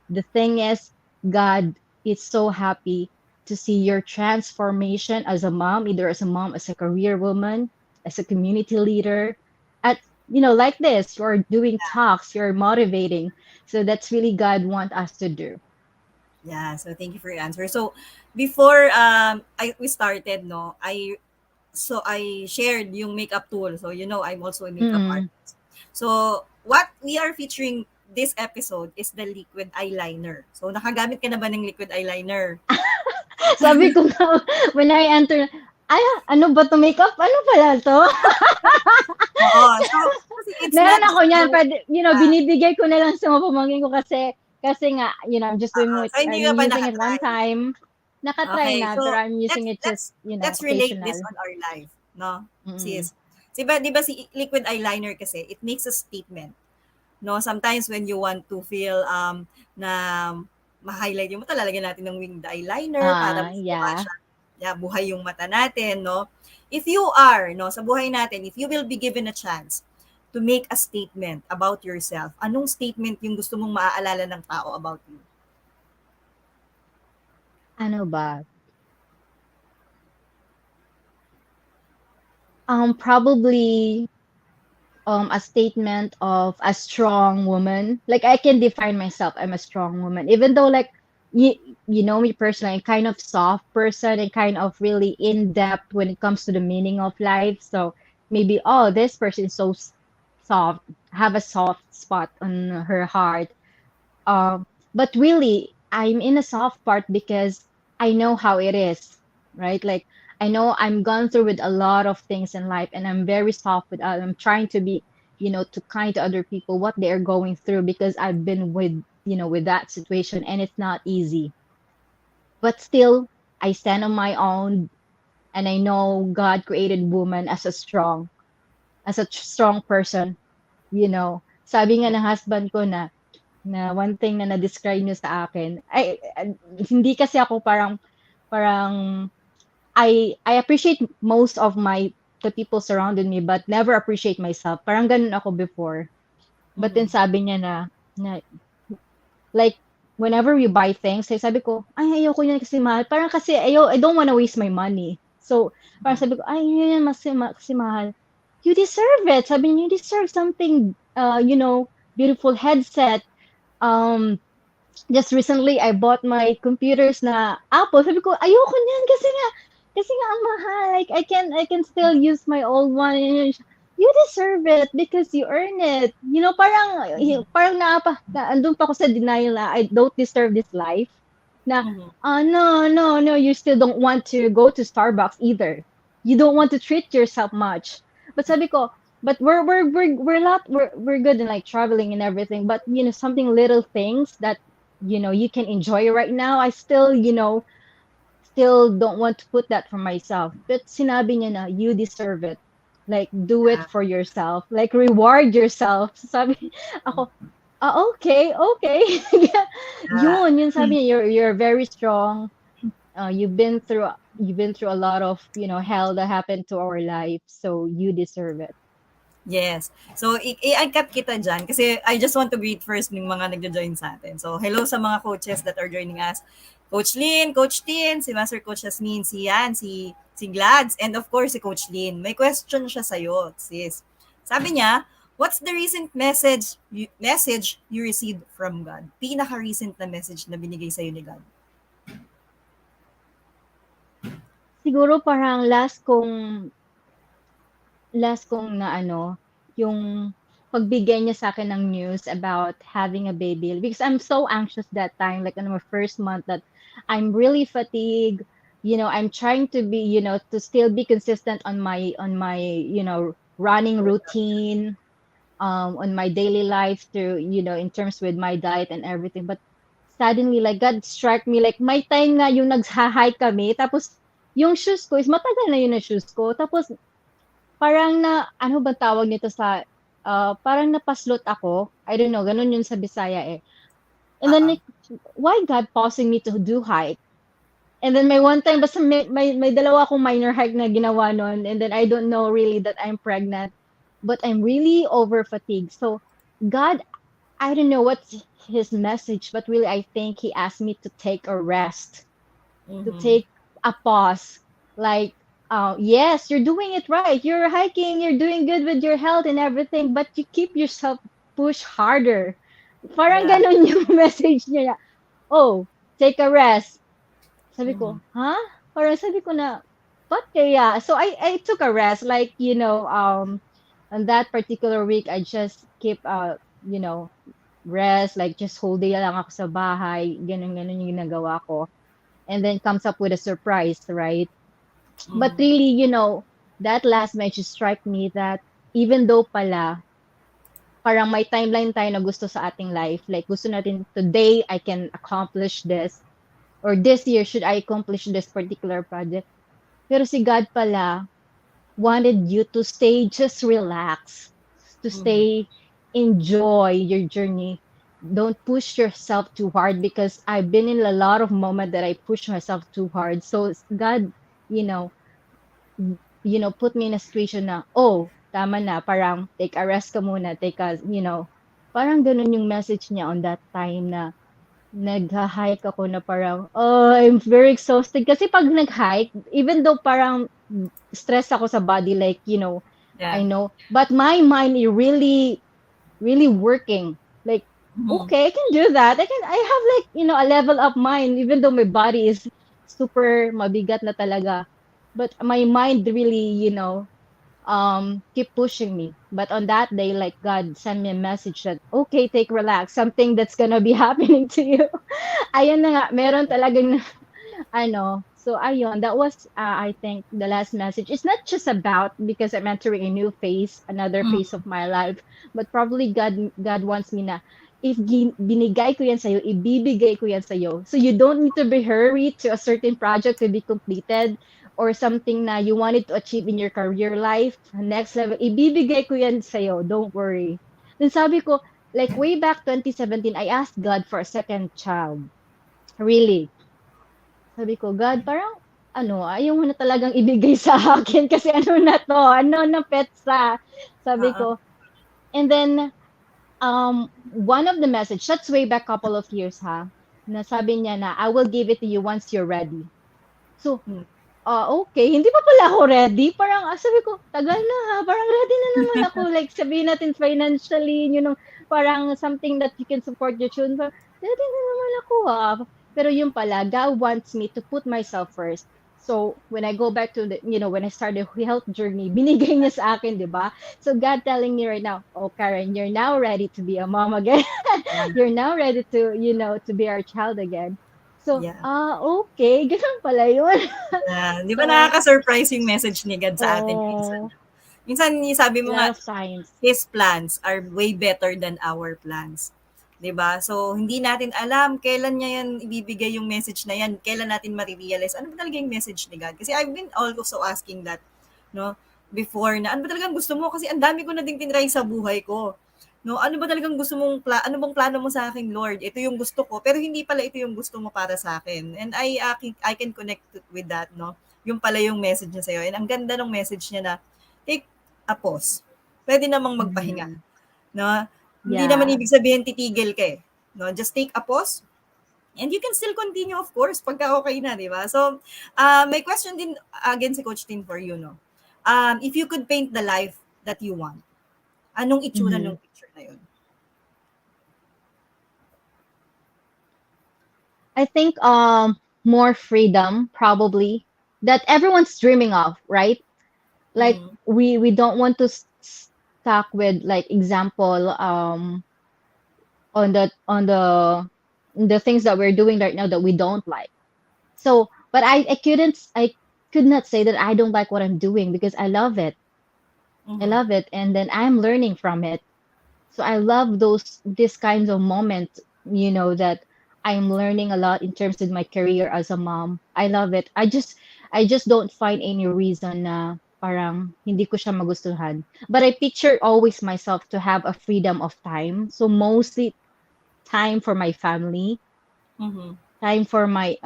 the thing is, God is so happy to see your transformation as a mom, either as a mom, as a career woman, as a community leader. At like this, you're doing talks, you're motivating. So that's really God want us to do. Yeah, so thank you for your answer. So before we started, no, I shared yung makeup tool. So I'm also a makeup Mm. artist. So what we are featuring this episode is the liquid eyeliner. So nakagamit ka na ba ng liquid eyeliner? Sabi ko nga, when I enter, ay, ano ba 'to, makeup? Ano pala 'to? Oo. So kasi it's not Meron ako just niyan, about puwede binibigay ko na lang sa mga pamangkin ko kasi nga, so hindi ka I'm pa using it one naka-try. time. Naka-try Okay. na, pero So I'm using let's it let's just, let's relate this occasional. on our life, no? Mm. Sis. 'Di ba si liquid eyeliner kasi it makes a statement. No, sometimes when you want to feel na ma-highlight yung mata, lalagyan natin ng winged eyeliner para mas mukha Yeah. siya, yeah, buhay yung mata natin, no? If you are, no, sa buhay natin, if you will be given a chance to make a statement about yourself, anong statement yung gusto mong maaalala ng tao about you? Ano ba? Probably, a statement of a strong woman. Like, I can define myself, I'm a strong woman. Even though, like, you, you know me personally, I'm kind of soft person and kind of really in depth when it comes to the meaning of life. So maybe, oh, this person is so soft, have a soft spot on her heart. But really, I'm in a soft part because I know how it is, right? Like, I know I'm gone through with a lot of things in life, and I'm very soft with I'm trying to be, to kind to other people what they are going through because I've been with that situation, and it's not easy. But still, I stand on my own, and I know God created woman as a strong person. Sabi nga ng husband ko na one thing na na-describe niyo sa akin, hindi kasi ako parang I appreciate most of the people surrounding me but never appreciate myself. Parang ganun ako before. But then Mhm. sabi niya na like whenever we buy things, sabi ko, ay ayoko yan kasi mahal. Parang kasi I don't wanna waste my money. So, parang sabi ko, ay yun kasi mahal. You deserve it. Sabi niya, you deserve something, beautiful headset, um just recently I bought my computers na Apple. Sabi ko, ayoko niyan kasi nga ang mahal. Like I can still use my old one. And you deserve it because you earn it. Parang andun pa ako sa denial na I don't deserve this life. Na Mhm. no, no, no, you still don't want to go to Starbucks either. You don't want to treat yourself much. But sabi ko, but we're good in like traveling and everything. But something little things that you can enjoy right now. I still still don't want to put that for myself. But sinabi niya na you deserve it. Like do it Yeah. for yourself. Like reward yourself. Sabi ako, okay, okay. Yeah. Yun sabi niya, you're very strong. You've been through a lot of hell that happened to our life, so you deserve it. Yes. So, i-cut kita dyan kasi I just want to greet first ng mga nagjo-join sa atin. So, hello sa mga coaches that are joining us. Coach Lynn, Coach Tin, si Master Coach Jasmine, si Yan, si Glads, and of course, si Coach Lynn. May question siya sa'yo, sis. Sabi niya, what's the recent message you received from God? Pinaka-recent na message na binigay sa'yo ni God? Siguro parang last kong na yung pagbigay niya sa akin ng news about having a baby because I'm so anxious that time, like on my first month, that I'm really fatigued. I'm trying to be, to still be consistent on my running routine, on my daily life to, in terms with my diet and everything. But suddenly, like, God struck me, like, may time nga yung nagha-hike kami, tapos, yung shoes ko is matagal na yun na shoes ko. Tapos, parang ano ba tawag nito parang napaslot ako. I don't know, ganun yun sa Bisaya eh. And then, Oo. like, why God pausing me to do hike? And then may one time, basta may dalawa akong minor hike na ginawa nun. And then I don't know really that I'm pregnant. But I'm really over fatigued. So, God, I don't know what's his message, but really I think he asked me to take a rest, to Mhm. take a pause. Like, yes, you're doing it right. You're hiking, you're doing good with your health and everything, but you keep yourself push harder. Parang Yeah. ganun yung message niya. Oh, take a rest. Sabi Mhm. ko, huh? Parang sabi ko na, what kaya? So I took a rest. Like, on that particular week, I just keep, rest, like just whole day lang ako sa bahay. Ganun yung ginagawa ko. And then comes up with a surprise, right? But Mhm. really, that last message strike me that even though pala, parang may timeline tayo na gusto sa ating life. Like, gusto natin, today, I can accomplish this. Or this year, should I accomplish this particular project? Pero si God pala wanted you to stay just relax, to Mhm. stay enjoy your journey. Don't push yourself too hard because I've been in a lot of moments that I push myself too hard. So God, you know, put me in a situation na, oh, tama na, parang take a rest ka muna, take a, parang ganun yung message niya on that time na nagha-hike ako na parang, oh, I'm very exhausted. Kasi pag nag-hike, even though parang stress ako sa body, like, Yeah. I know, but my mind is really, really working. Like, Mhm. okay, I can do that. I have like, a level up mind, even though my body is super mabigat na talaga. But my mind really, keep pushing me. But on that day, like God sent me a message that, okay, take relax, something that's gonna be happening to you. Ayun na nga, meron talagang so ayun, that was, I think, the last message. It's not just about because I'm entering a new phase, another phase Mhm. of my life, but probably God wants me na, if binigay ko yan sa'yo, ibibigay ko yan sa'yo. So you don't need to be hurried to a certain project to be completed or something na you wanted to achieve in your career life, next level, ibibigay ko yan sa'yo. Don't worry. Then sabi ko, like way back 2017, I asked God for a second child. Really. Sabi ko, God, parang ayaw mo na talagang ibigay sa akin kasi ano na 'to, ano na petsa. Sabi Oo. ko. And then, one of the message, that's way back couple of years ha, na sabi niya na, I will give it to you once you're ready. So, Hmm. okay. Hindi pa pala ako ready. Parang, sabi ko, tagal na ha. Parang ready na naman ako. Like, sabihin natin financially, parang something that you can support your children. Parang, ready na naman ako ha. Pero yung pala, God wants me to put myself first. So, when I go back to when I started the health journey, binigay niya sa akin, di ba? So, God telling me right now, oh, Karen, you're now ready to be a mom again. Yeah. You're now ready to, to be our child again. So, Yeah. okay. Ganun pala yun. Yeah. 'Di ba So, nakaka-surprise yung message ni God sa atin minsan? oh, Minsan sabi a mo lot nga, of signs. His plans are way better than our plans. 'Di ba? So, hindi natin alam kailan niya yan ibibigay yung message na yan, kailan natin mare-realize ano ba talaga yung message ni God. Kasi I've been also asking that, no, before na ano ba talagang gusto mo? Kasi ang dami ko na ding tinry sa buhay ko. No, ano ba talagang gusto mong ano bang plano mo sa akin, Lord? Ito yung gusto ko, pero hindi pala ito yung gusto mo para sa akin. And I can connect with that, no? Yung pala yung message niya sa iyo. And ang ganda ng message niya na take a pause. Pwede namang magpahinga, Mhm. no? Hindi naman Yeah. ibig sabihin titigil ka eh. No, just take a pause and you can still continue of course pagka okay na, di ba? So, may question din again si Coach Tin for you, no? If you could paint the life that you want, anong itsura Mhm. ng picture na yun? I think more freedom probably that everyone's dreaming of, right? Like Mm. we don't want to stuck with like example on the things that we're doing right now that we don't like. So, but I could not say that I don't like what I'm doing because I love it. I Mm-hmm. love it and then I'm learning from it. So I love these kinds of moments, that I'm learning a lot in terms of my career as a mom. I love it. I just don't find any reason na parang hindi ko siya magustuhan. But I picture always myself to have a freedom of time. So mostly time for my family, Mm-hmm. time for my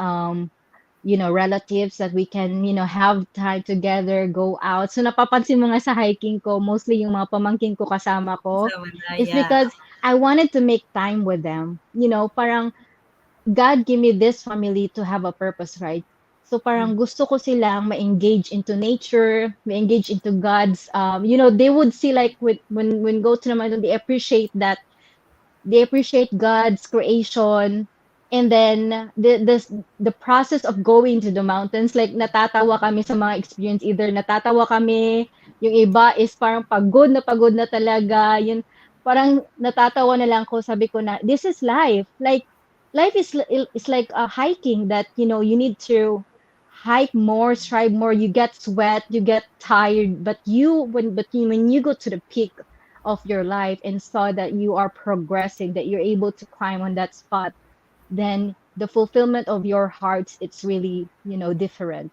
relatives that we can, have time together, go out. So napapansin mo nga sa hiking ko, mostly yung mga pamangkin ko kasama ko, Kasama na, is yeah. because I wanted to make time with them. Parang God give me this family to have a purpose, right? So parang gusto ko silang ma-engage into nature, ma-engage into God's, they would see like when go to the mountain, they appreciate God's creation And then the process of going to the mountains, like natatawa kami sa mga experience. Either natatawa kami, yung iba is parang pagod na talaga. Yun, parang natatawa na lang ko, sabi ko na, this is life. Like, life is like a hiking that, you need to hike more, strive more, you get sweat, you get tired, but when you go to the peak of your life and saw that you are progressing, that you're able to climb on that spot, then the fulfillment of your hearts, it's really, different.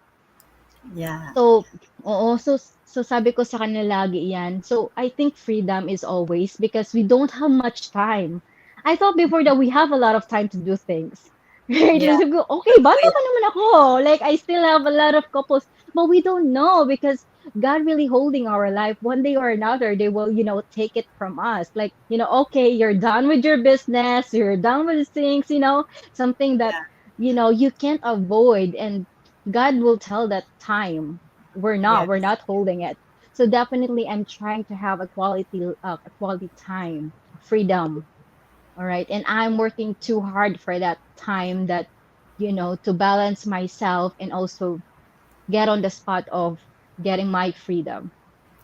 Yeah. So, oo, so sabi ko sa kanila lagi yan. So, I think freedom is always because we don't have much time. I thought before that we have a lot of time to do things. Right? Yeah. Sabi ko, okay, bata pa naman ako. Like, I still have a lot of couples, but we don't know because God really holding our life. One day or another, they will, take it from us. Like, okay, you're done with your business, you're done with things, something that, Yeah. you can't avoid. And God will tell that time. We're Yes. not holding it. So definitely I'm trying to have a quality time, freedom. All right. And I'm working too hard for that time, that, to balance myself and also get on the spot of getting my freedom.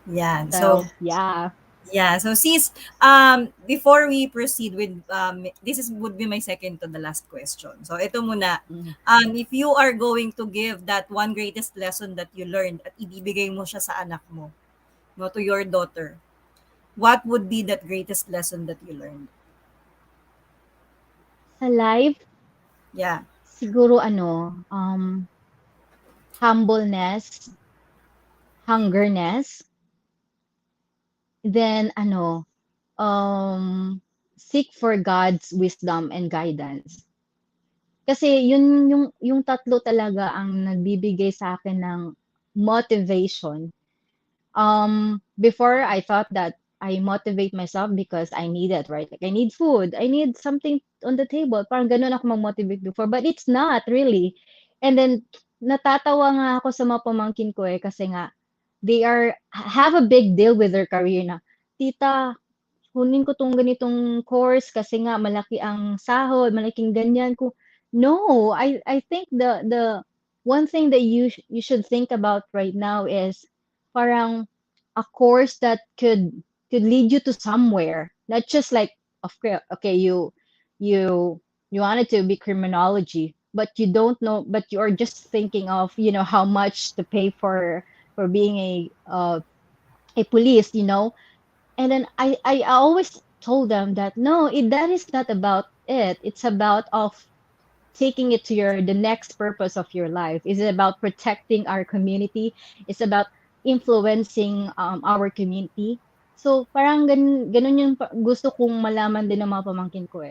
Yeah. So, So yeah. yeah. So, sis, before we proceed with, this is would be my second to the last question. So, ito muna. Mm. If you are going to give that one greatest lesson that you learned at ibibigay mo siya sa anak mo, no, to your daughter, what would be that greatest lesson that you learned? Sa life, Yeah. siguro humbleness, hungerness, then seek for God's wisdom and guidance. Kasi yun yung tatlo talaga ang nagbibigay sa akin ng motivation. Before I thought that I motivate myself because I need it, right? Like I need food, I need something on the table. Parang ganun ako mag-motivate before, but it's not really. And then natatawa nga ako sa mga pamangkin ko kasi nga they have a big deal with their career na, tita, kunin ko 'tong ganitong course kasi nga malaki ang sahod, malaking ganyan ko. No, I think the one thing that you should think about right now is parang a course that could lead you to somewhere, not just like, okay, you you wanted to be criminology, but you don't know, but you are just thinking of, how much to pay for being a police. And then I always told them that no, that is not about it. It's about of taking it to the next purpose of your life. Is it about protecting our community? It's about influencing our community. So parang ganun yung gusto kong malaman din ng mga pamangkin ko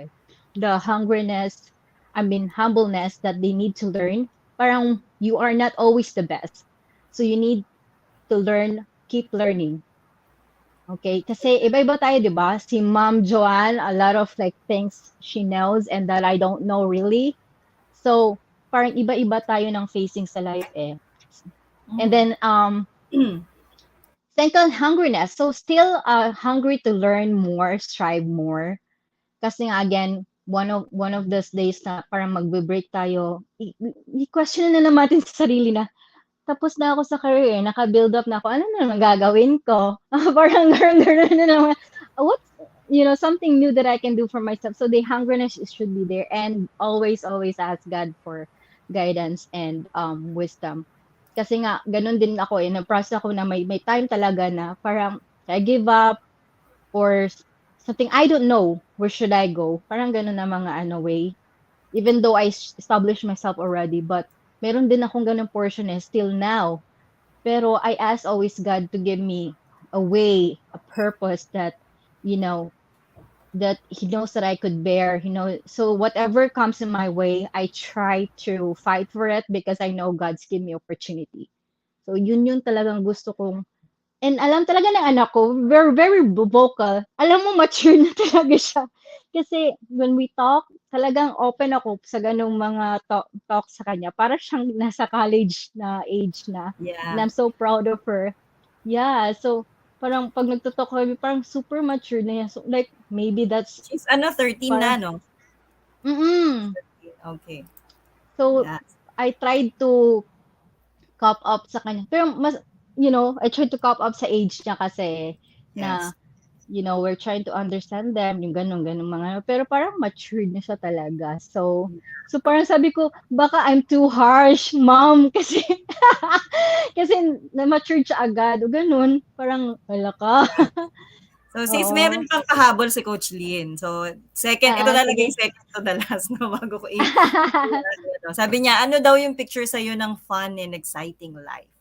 The hungriness, I mean humbleness that they need to learn. Parang you are not always the best. So you need to learn, keep learning. Okay, kasi iba-iba tayo, 'di ba? Si Ma'am Joanne, a lot of like things she knows and that I don't know really. So, parang iba-iba tayo ng facing sa life And Mhm. then second, hungriness. So still hungry to learn more, strive more. Kasi nga again, one of those days na parang magbe-break tayo, i-question na naman natin sa sarili na, tapos na ako sa career, naka-build up na ako, ano na naman gagawin ko? Parang learn na naman. What's, something new that I can do for myself. So the hungriness should be there, and always, always ask God for guidance and wisdom. Kasi nga, ganun din ako na-process ako na may time talaga na parang I give up or something, I don't know where should I go. Parang ganun na mga way. Even though I established myself already, but meron din akong ganung portion still now. Pero I ask always God to give me a way, a purpose that, you know, that He knows that I could bear, So whatever comes in my way, I try to fight for it because I know God's give me opportunity. So yun yung talagang gusto kong. And alam talaga ng anak ko, very, very vocal. Alam mo, mature na talaga siya. Kasi when we talk, talagang open ako sa ganong mga talk sa kanya. Para siyang nasa college na age na. And Yeah. I'm so proud of her. Yeah, so parang pag nagtutalk kami, parang super mature na yan. So like, maybe that's She's 13 na, parang, no? mm Okay. So, Yeah. I tried to cop up sa kanya. Pero I tried to cop up sa age niya kasi Yes. na, we're trying to understand them, yung ganun mga, pero parang matured na siya talaga. So parang sabi ko, baka I'm too harsh, mom, kasi, kasi na-matured siya agad, o ganun, parang, wala ka. So, sis, Oo. meron pang kahabol si Coach Lynn. So, ito talaga yung Sige. second to the last na bago ko ano. Sabi niya, ano daw yung picture sa'yo ng fun and exciting life?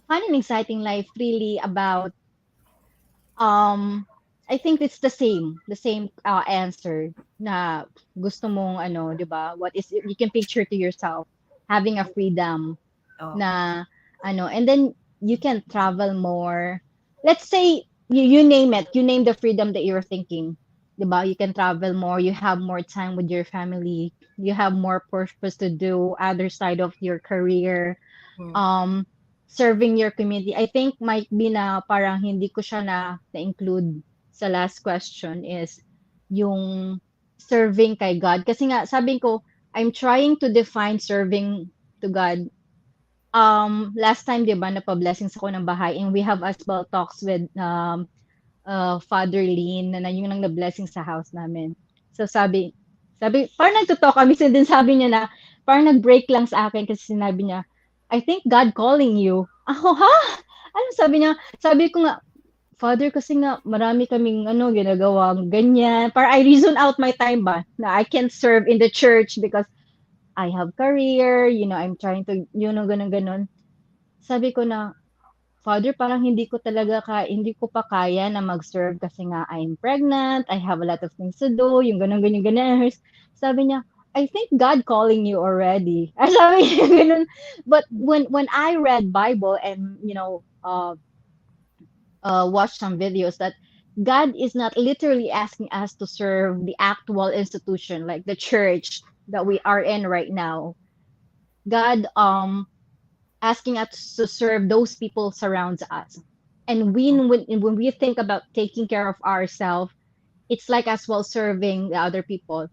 Fun and exciting life really about, um, I think it's the same answer na gusto mong ano, 'di ba? What is you can picture to yourself having a freedom Oh, na ano, and then you can travel more. Let's say you name it, you name the freedom that you're thinking. 'Di ba? You can travel more, you have more time with your family, you have more purpose to do other side of your career, hmm. um, serving your community. I think might be na parang hindi ko siya na-include sa last question is yung serving kay God. Kasi nga, sabi ko, I'm trying to define serving to God. Last time, di ba, napa-blessings ako ng bahay and we have as well talks with Father Lean na yung nang na-blessing sa house namin. So parang nagtutalk kami, so din sabi niya na, parang nag-break lang sa akin kasi sinabi niya, I think God calling you. Ako, ha? Ano sabi niya? Sabi ko nga, Father, kasi nga marami kaming ginagawang ganyan. Para I reason out my time ba na I can't serve in the church because I have career, I'm trying to, ganun. Sabi ko na, Father, parang hindi ko pa kaya na mag-serve kasi nga I'm pregnant, I have a lot of things to do, yung ganun, ganyan, ganyan. Sabi niya, I think God calling you already. Ay, sabi niya, ganun. But when I read Bible and, watch some videos that God is not literally asking us to serve the actual institution, like the church that we are in right now. God, asking us to serve those people surrounds us. And when we think about taking care of ourselves, it's like as well serving the other people.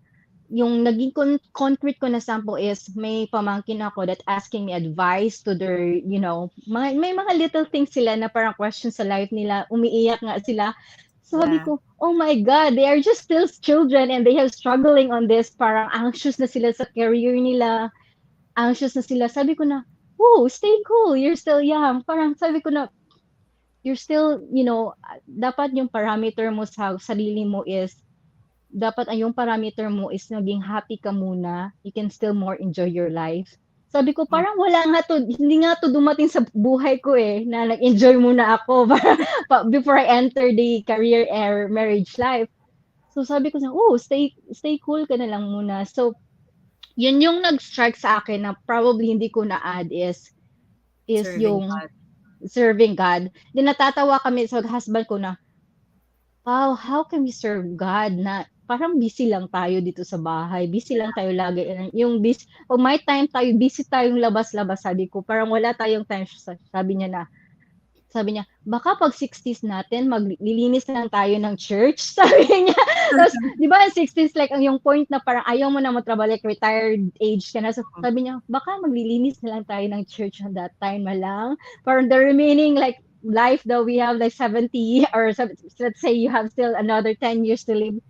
Yung naging concrete ko na sample is may pamangkin ako that asking me advice to their, may mga little things sila na parang question sa life nila, umiiyak nga sila. So sabi Yeah. ko, oh my God, they are just still children and they have struggling on this, parang anxious na sila sa career nila, anxious na sila. Sabi ko na, whoa, stay cool, you're still young. Parang sabi ko na, you're still, dapat yung parameter mo sa sarili mo is, dapat ang yung parameter mo is naging happy ka muna, you can still more enjoy your life. Sabi ko, Hmm. parang wala nga to, hindi nga to dumating sa buhay ko na nag-enjoy muna ako before I enter the career or marriage life. So sabi ko, stay cool ka na lang muna. So, yun yung nag-strike sa akin na probably hindi ko na-add is Serving yung God. serving God. Then natatawa kami sa husband ko na, wow, how can we serve God na parang busy lang tayo dito sa bahay, busy lang tayo lagi. Yung busy, pag may time tayo, busy tayong labas-labas, sabi ko, parang wala tayong time. Sabi niya, baka pag 60s natin, maglilinis lang tayo ng church. Sabi niya. Tapos, di ba, 60s, like, ang yung point na parang ayaw mo na matrabaho, like, retired age ka na. So, sabi niya, baka maglilinis na lang tayo ng church on that time na lang. Parang the remaining, like, life that we have, like, 70, or let's say you have still another 10 years to live,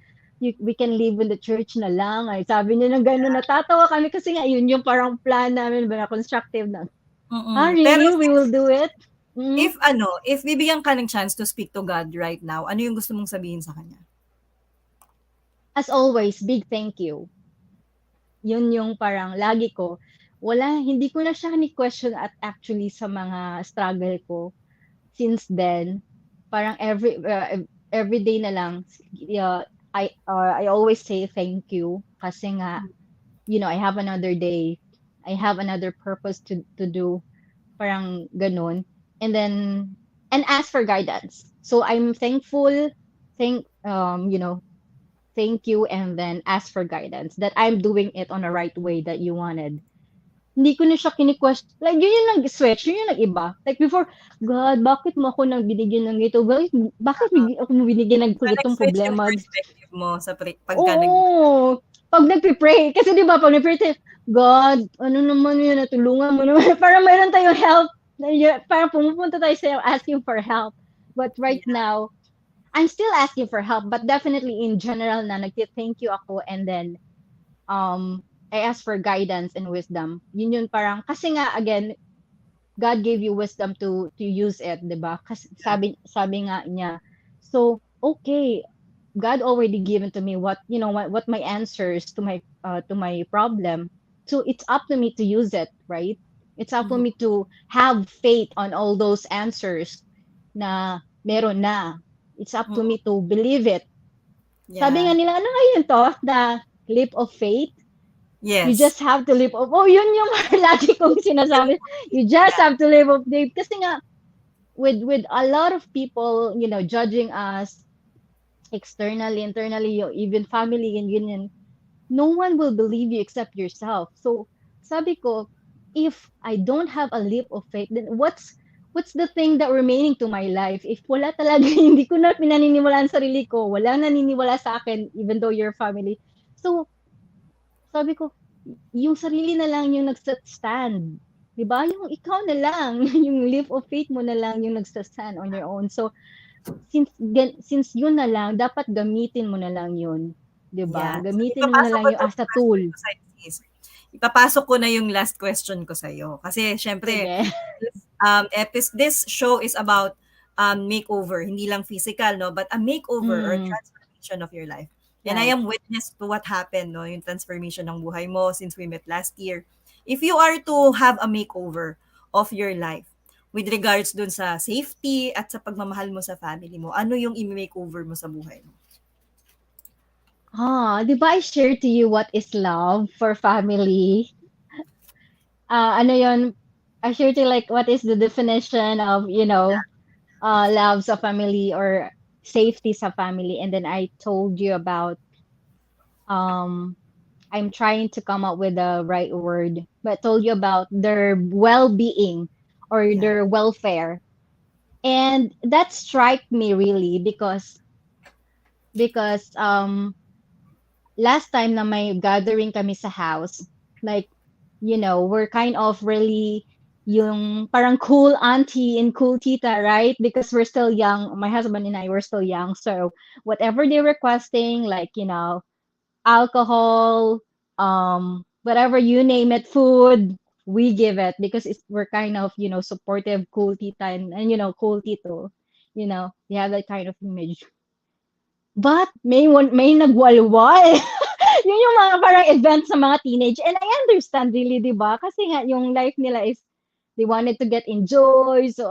we can live in the church na lang. Ay, sabi niya ng gano'n, natatawa kami kasi nga, yun yung parang plan namin, ba, na constructive na. Pero Really? We will do it? Mm. if bibigyan ka ng chance to speak to God right now, ano yung gusto mong sabihin sa kanya? As always, big thank you. Yun yung parang lagi ko. Hindi ko na siya ni-question at actually sa mga struggle ko. Since then, parang every day na lang, I always say thank you kasi nga, I have another day. I have another purpose to do. Parang ganun. And ask for guidance. So I'm thankful, thank, thank you, and then ask for guidance that I'm doing it on the right way that you wanted. Hindi ko na siya kini-question. Like, yun yung nag-switch, yun yung nag-iba. Like, before, God, bakit mo ako nang binigyan ng ito? Bakit ako mo binigyan ng So, itong nag-switch yung problema? perspective mo sa pagka Oo, pag nagpe-pray, kasi di ba, pag nagpe-pray tayo, God, ano naman yun, natulungan mo naman. Parang mayroon tayong help. Parang pumupunta tayo sa asking for help. But right Yeah. now, I'm still asking for help, but definitely in general na nagti-thank you ako, and then I ask for guidance and wisdom. Yun yun parang, kasi nga, again, God gave you wisdom to use it, 'di ba? Kasi Yeah. sabi nga niya. So, okay, God already given to me what, what my answers to my problem. So it's up to me to use it, right? It's up to Mhm. me to have faith on all those answers na meron na. It's up to Mhm. me to believe it. Sabi Yeah. nga nila, ano nga yun to? The leap of faith. You Yes. just have to live up. Oh, yun yung lagi kong sinasabi. You just Yeah. have to live up, Dave. Kasi nga, with a lot of people, judging us externally, internally, even family and union, no one will believe you except yourself. So, sabi ko, if I don't have a leap of faith, then what's the thing that remaining to my life? If wala talaga, hindi ko na pinaniniwalaan ang sarili ko, walang naniniwala sa akin, even though you're family. So, sabi ko, yung sarili na lang yung nagsa-stand. 'Di ba? Yung ikaw na lang, yung leap of faith mo na lang yung nagsa-stand on your own. So, since yun na lang, dapat gamitin mo na lang yun. 'Di ba? Yeah. So, Gamitin mo na ipapasok lang ko yung 'tong as a last tool. one ko sa'yo, sis. Ipapasok ko na yung last question ko sa'yo. Kasi siyempre, Sige. this show is about makeover, hindi lang physical, no, but a makeover or Mm, transformation of your life. And I right. am witness to what happened, no, yung transformation ng buhay mo since we met last year. If you are to have a makeover of your life with regards dun sa safety at sa pagmamahal mo sa family mo, ano yung i-makeover mo sa buhay mo? 'Di ba I shared to you what is love for family? Ano yun, I shared to you like what is the definition of, love sa family or safety sa family, and then I told you about um I'm trying to come up with the right word, but told you about their well-being or Yeah. their welfare. And that struck me really because last time na may gathering kami sa house, like, we're kind of really yung parang cool auntie and cool tita, right? Because we're still young. My husband and I were still young. So whatever they're requesting, like, alcohol, whatever you name it, food, we give it because we're kind of, supportive, cool tita and cool tito. We have that kind of image. But may nagwalwal. Yun yung mga parang event sa mga teenage. And I understand really, di ba? Kasi nga, yung life nila is, they wanted to get enjoy. So,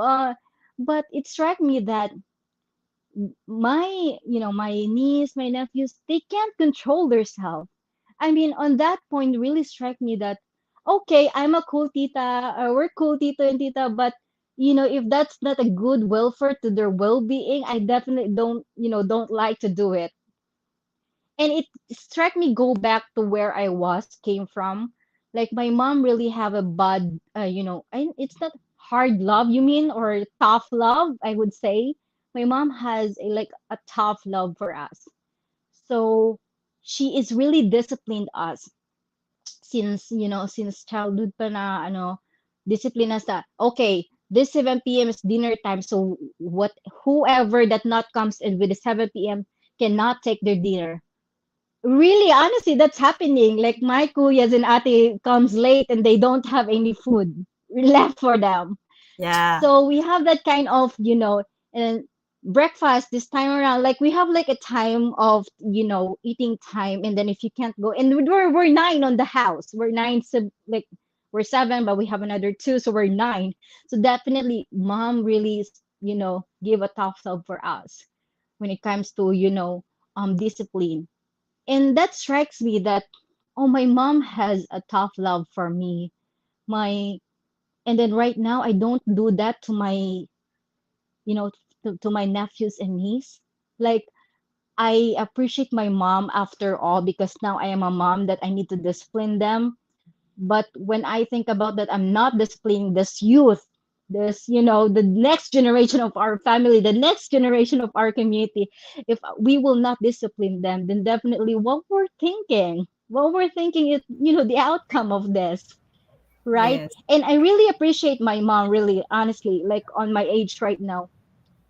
but it struck me that my niece, my nephews, they can't control themselves. I mean, on that point, really struck me that, okay, I'm a cool tita, we're cool tito and tita, but if that's not a good welfare to their well-being, I definitely don't like to do it. And it struck me go back to where I came from. Like my mom really have a bad, it's not hard love, you mean, or tough love, I would say. My mom has a tough love for us. So she is really disciplined us since childhood pa na discipline us that okay, this 7 p.m. is dinner time, so whoever that not comes in with the 7 p.m. cannot take their dinner. Really, honestly, that's happening. Like my kuyas and ate comes late and they don't have any food left for them. Yeah. So we have that kind of, and breakfast this time around. Like we have like a time of, eating time, and then if you can't go, and we're nine on the house. We're nine, like we're seven, but we have another two, so we're nine. So definitely, mom really, give a tough love for us when it comes to, discipline. And that strikes me that, oh, my mom has a tough love for me. My And then right now I don't do that to my, to my nephews and niece. Like I appreciate my mom after all because now I am a mom that I need to discipline them. But when I think about that, I'm not disciplining this youth, the next generation of our family, the next generation of our community. If we will not discipline them, then definitely what we're thinking. what we're thinking is, the outcome of this, right? Yes. And I really appreciate my mom, really, honestly, like on my age right now.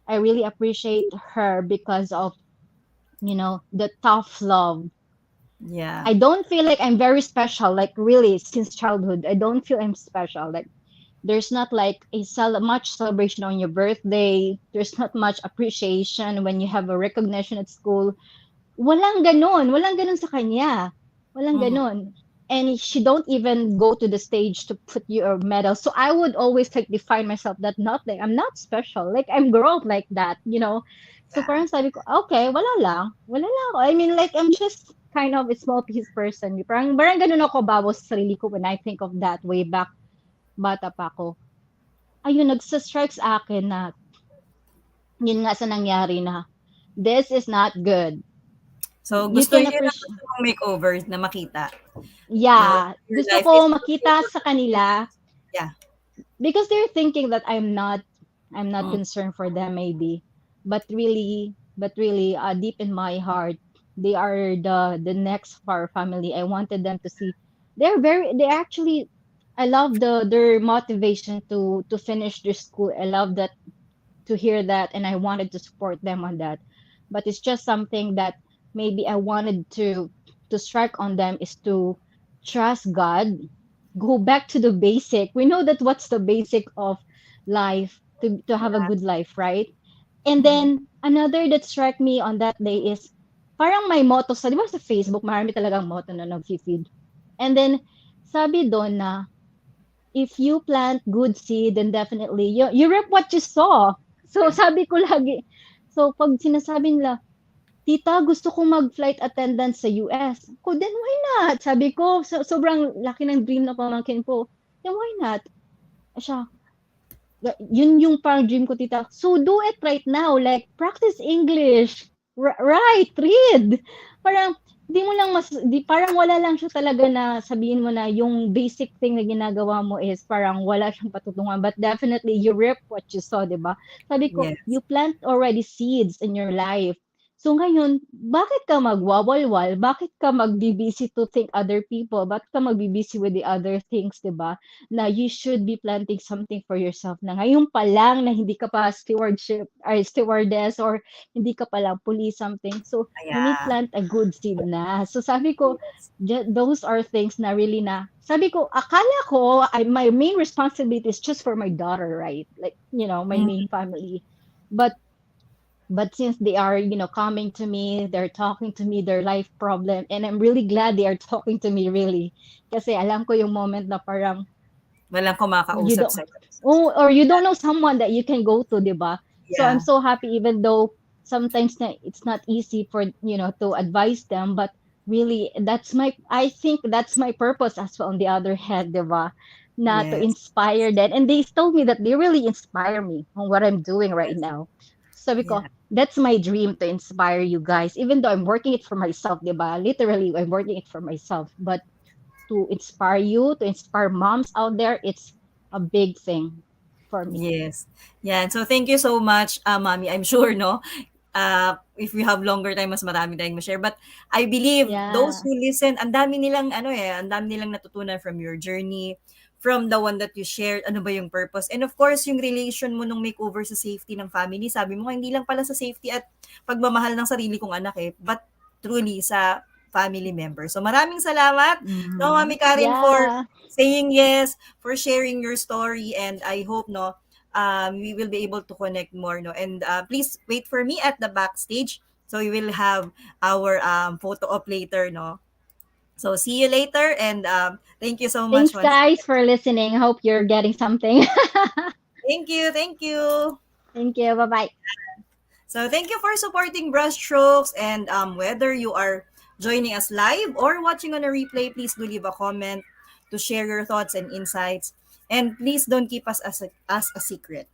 I really appreciate her because of, the tough love. Yeah. I don't feel like I'm very special, like really since childhood. I don't feel I'm special. Like there's not like much celebration on your birthday. There's not much appreciation when you have a recognition at school. Walang ganon sa kanya. Walang Mhm. ganon. And she don't even go to the stage to put you a medal. So I would always like define myself that not like I'm not special. Like I'm grown up like that. So Yeah. parang sabi ko, okay, wala lang. Wala lang ako. I mean, like I'm just kind of a small piece person. Parang ganon ako bawas sa sarili ko when I think of that way back bata pa ako. Ayun, nagsa-strike sa akin na yun nga sa nangyari na this is not good. So, You gusto can yun ang appreciate. gusto mong makeover na makita. No, Yeah, your gusto life ko is makita sa kanila yeah. because they're thinking that I'm not Mm. concerned for them maybe, but really, deep in my heart, they are the next of our family. I wanted them to see they actually I love their motivation to finish their school. I love that to hear that, and I wanted to support them on that. But it's just something that maybe I wanted to strike on them is to trust God, go back to the basic. We know that what's the basic of life to have a good life, right? And Mhm. then another that struck me on that day is parang may motto sa, di ba sa Facebook, marami talagang motto na nag-feed. And then sabi doon na if you plant good seed, then definitely you reap what you sow. So sabi ko lagi, so pag sinasabi nila, tita, gusto kong mag-flight attendant sa US. Ko, then why not? Sabi ko, sobrang laki ng dream na pamangkin ko. Then why not? Siya, yun yung parang dream ko, tita. So do it right now. Like, practice English. Right, read. Parang, di mo lang parang wala lang siya talaga na sabihin mo na yung basic thing na ginagawa mo is parang wala siyang patutungan. But definitely, you reap what you sow, di ba? Sabi ko, Yes. you plant already seeds in your life. So ngayon, bakit ka magwawalwal? Bakit ka magbibisi to think other people? Bakit ka magbibisi with the other things, di ba? Na you should be planting something for yourself na ngayon pa lang na hindi ka pa stewardship or stewardess or hindi ka pa lang police something. So, you need Yeah. plant a good seed na. So, sabi ko, Yes. those are things na really na, sabi ko, akala ko, my main responsibility is just for my daughter, right? Like, my Mhm. main family. But since they are, coming to me, they're talking to me, their life problem, and I'm really glad they are talking to me, really. Kasi alam ko yung moment na parang, Walang you kumakausap don't sa'yo. or you don't know someone that you can go to, 'di ba? So I'm Yeah. so happy even though sometimes it's not easy for to advise them, but really I think that's my purpose as well on the other hand, 'di ba? Na to Yes. inspire them, and they told me that they really inspire me on what I'm doing right Yes. now. Sabi ko, Yeah. that's my dream to inspire you guys even though I'm working it for myself, 'di ba? Literally I'm working it for myself, but to inspire you, to inspire moms out there, it's a big thing for me. Yes. Yan. So, thank you so much, Mami. I'm sure, no? If we have longer time, mas marami tayong ma-share. But I believe those Yeah. who listen, ang dami nilang, ang dami nilang natutunan from your journey, from the one that you shared, ano ba yung purpose. And of course, yung relation mo nung makeover sa safety ng family, sabi mo, hindi lang pala sa safety at pagmamahal ng sarili kong anak but truly sa family member. So, maraming salamat, no, Mhm. Mami Karen, for Yeah. saying yes, for sharing your story, and I hope, no, we will be able to connect more, no, and please wait for me at the backstage, so we will have our photo op later, no. So see you later, and thank you so much Thanks, once guys, again. for listening. Hope you're getting something. Thank you. Thank you. Bye bye. So thank you for supporting Brushstrokes, and whether you are joining us live or watching on a replay, please do leave a comment to share your thoughts and insights, and please don't keep us as a secret.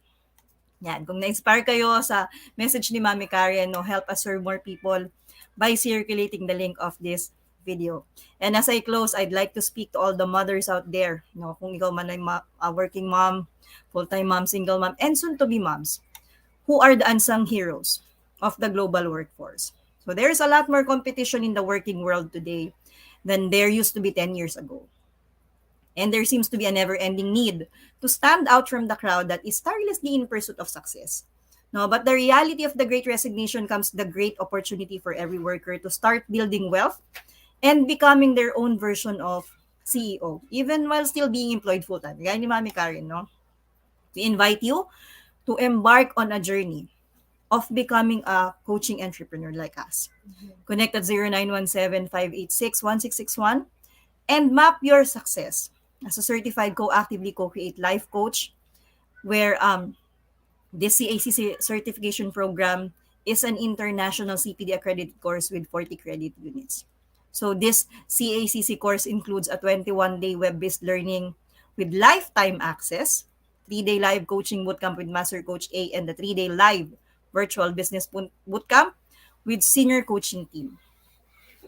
Yan, kung na-inspire kayo sa message ni Mami Karen, no, help us serve more people by circulating the link of this video. And as I close, I'd like to speak to all the mothers out there, no, kung ikaw man ay working mom, full-time mom, single mom, and soon-to-be moms, who are the unsung heroes of the global workforce. So there's a lot more competition in the working world today. than there used to be 10 years ago. And there seems to be a never-ending need to stand out from the crowd that is tirelessly in pursuit of success. No, but the reality of the great resignation comes the great opportunity for every worker to start building wealth and becoming their own version of CEO, even while still being employed full-time. Gaya ni Mami Karen, no? We invite you to embark on a journey of becoming a coaching entrepreneur like us. Connect at 0917-586-1661 and map your success as a certified co-actively co-create life coach where this CACC certification program is an international CPD accredited course with 40 credit units. So this CACC course includes a 21-day web-based learning with lifetime access, 3-day live coaching bootcamp with Master Coach A, and the 3-day live virtual business bootcamp with senior coaching team.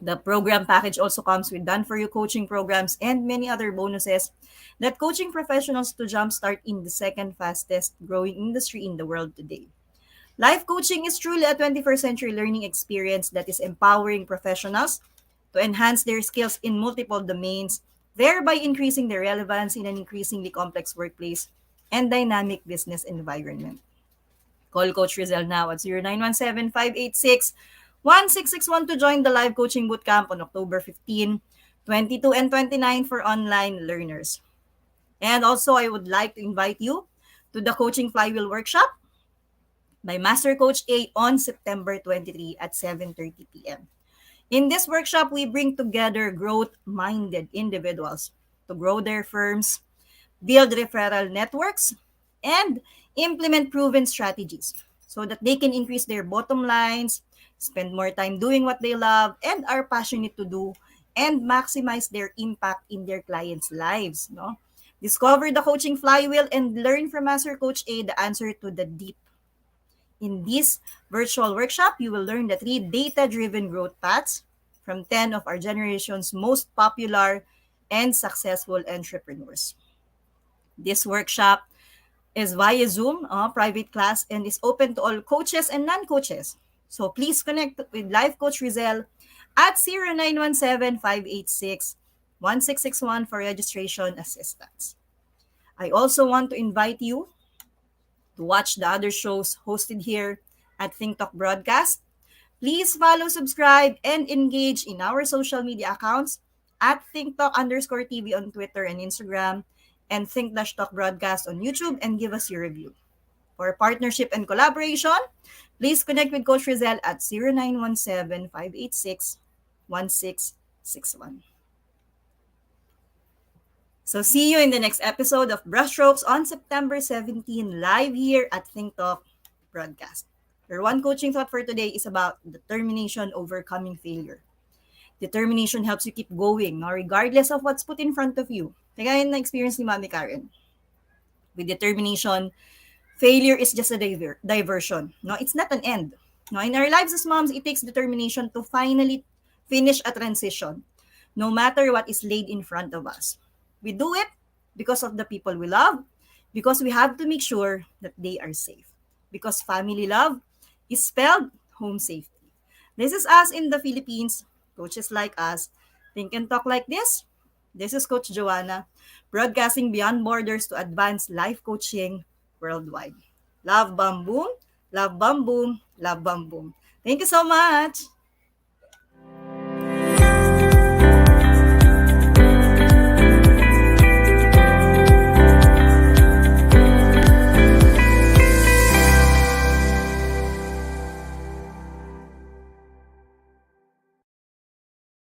The program package also comes with done-for-you coaching programs and many other bonuses that coaching professionals to jumpstart in the second fastest growing industry in the world today. Life coaching is truly a 21st century learning experience that is empowering professionals to enhance their skills in multiple domains, thereby increasing their relevance in an increasingly complex workplace and dynamic business environment. Call Coach Rizal now at 0917-586-1661 to join the live coaching bootcamp on October 15, 22, and 29 for online learners. And also, I would like to invite you to the Coaching Flywheel Workshop by Master Coach A on September 23 at 7:30 p.m. In this workshop, we bring together growth-minded individuals to grow their firms, build referral networks, and implement proven strategies so that they can increase their bottom lines, spend more time doing what they love and are passionate to do, and maximize their impact in their clients' lives. No? Discover the coaching flywheel and learn from Master Coach A the answer to the deep. In this virtual workshop, you will learn the 3 data-driven growth paths from 10 of our generation's most popular and successful entrepreneurs. This workshop is via Zoom, private class, and is open to all coaches and non-coaches. So please connect with Life Coach Rizal at 0917-586-1661 for registration assistance. I also want to invite you to watch the other shows hosted here at Think Talk Broadcast. Please follow, subscribe, and engage in our social media accounts at ThinkTalk_TV on Twitter and Instagram, and Think-Talk Broadcast on YouTube, and give us your review. For partnership and collaboration, please connect with Coach Rizal at 0917-586-1661. So see you in the next episode of Brushstrokes on September 17, live here at Think Talk Broadcast. Your one coaching thought for today is about determination overcoming failure. Determination helps you keep going, no, regardless of what's put in front of you. Kaya yun na-experience ni Mami Karen. With determination, failure is just a diversion. No, it's not an end. No, in our lives as moms, it takes determination to finally finish a transition, no matter what is laid in front of us. We do it because of the people we love, because we have to make sure that they are safe. Because family love is spelled home safety. This is us in the Philippines, coaches like us, think and talk like this. This is Coach Joanna, broadcasting beyond borders to advance life coaching worldwide. Love, bam, boom. Love, bam, boom. Love, bam, boom. Thank you so much.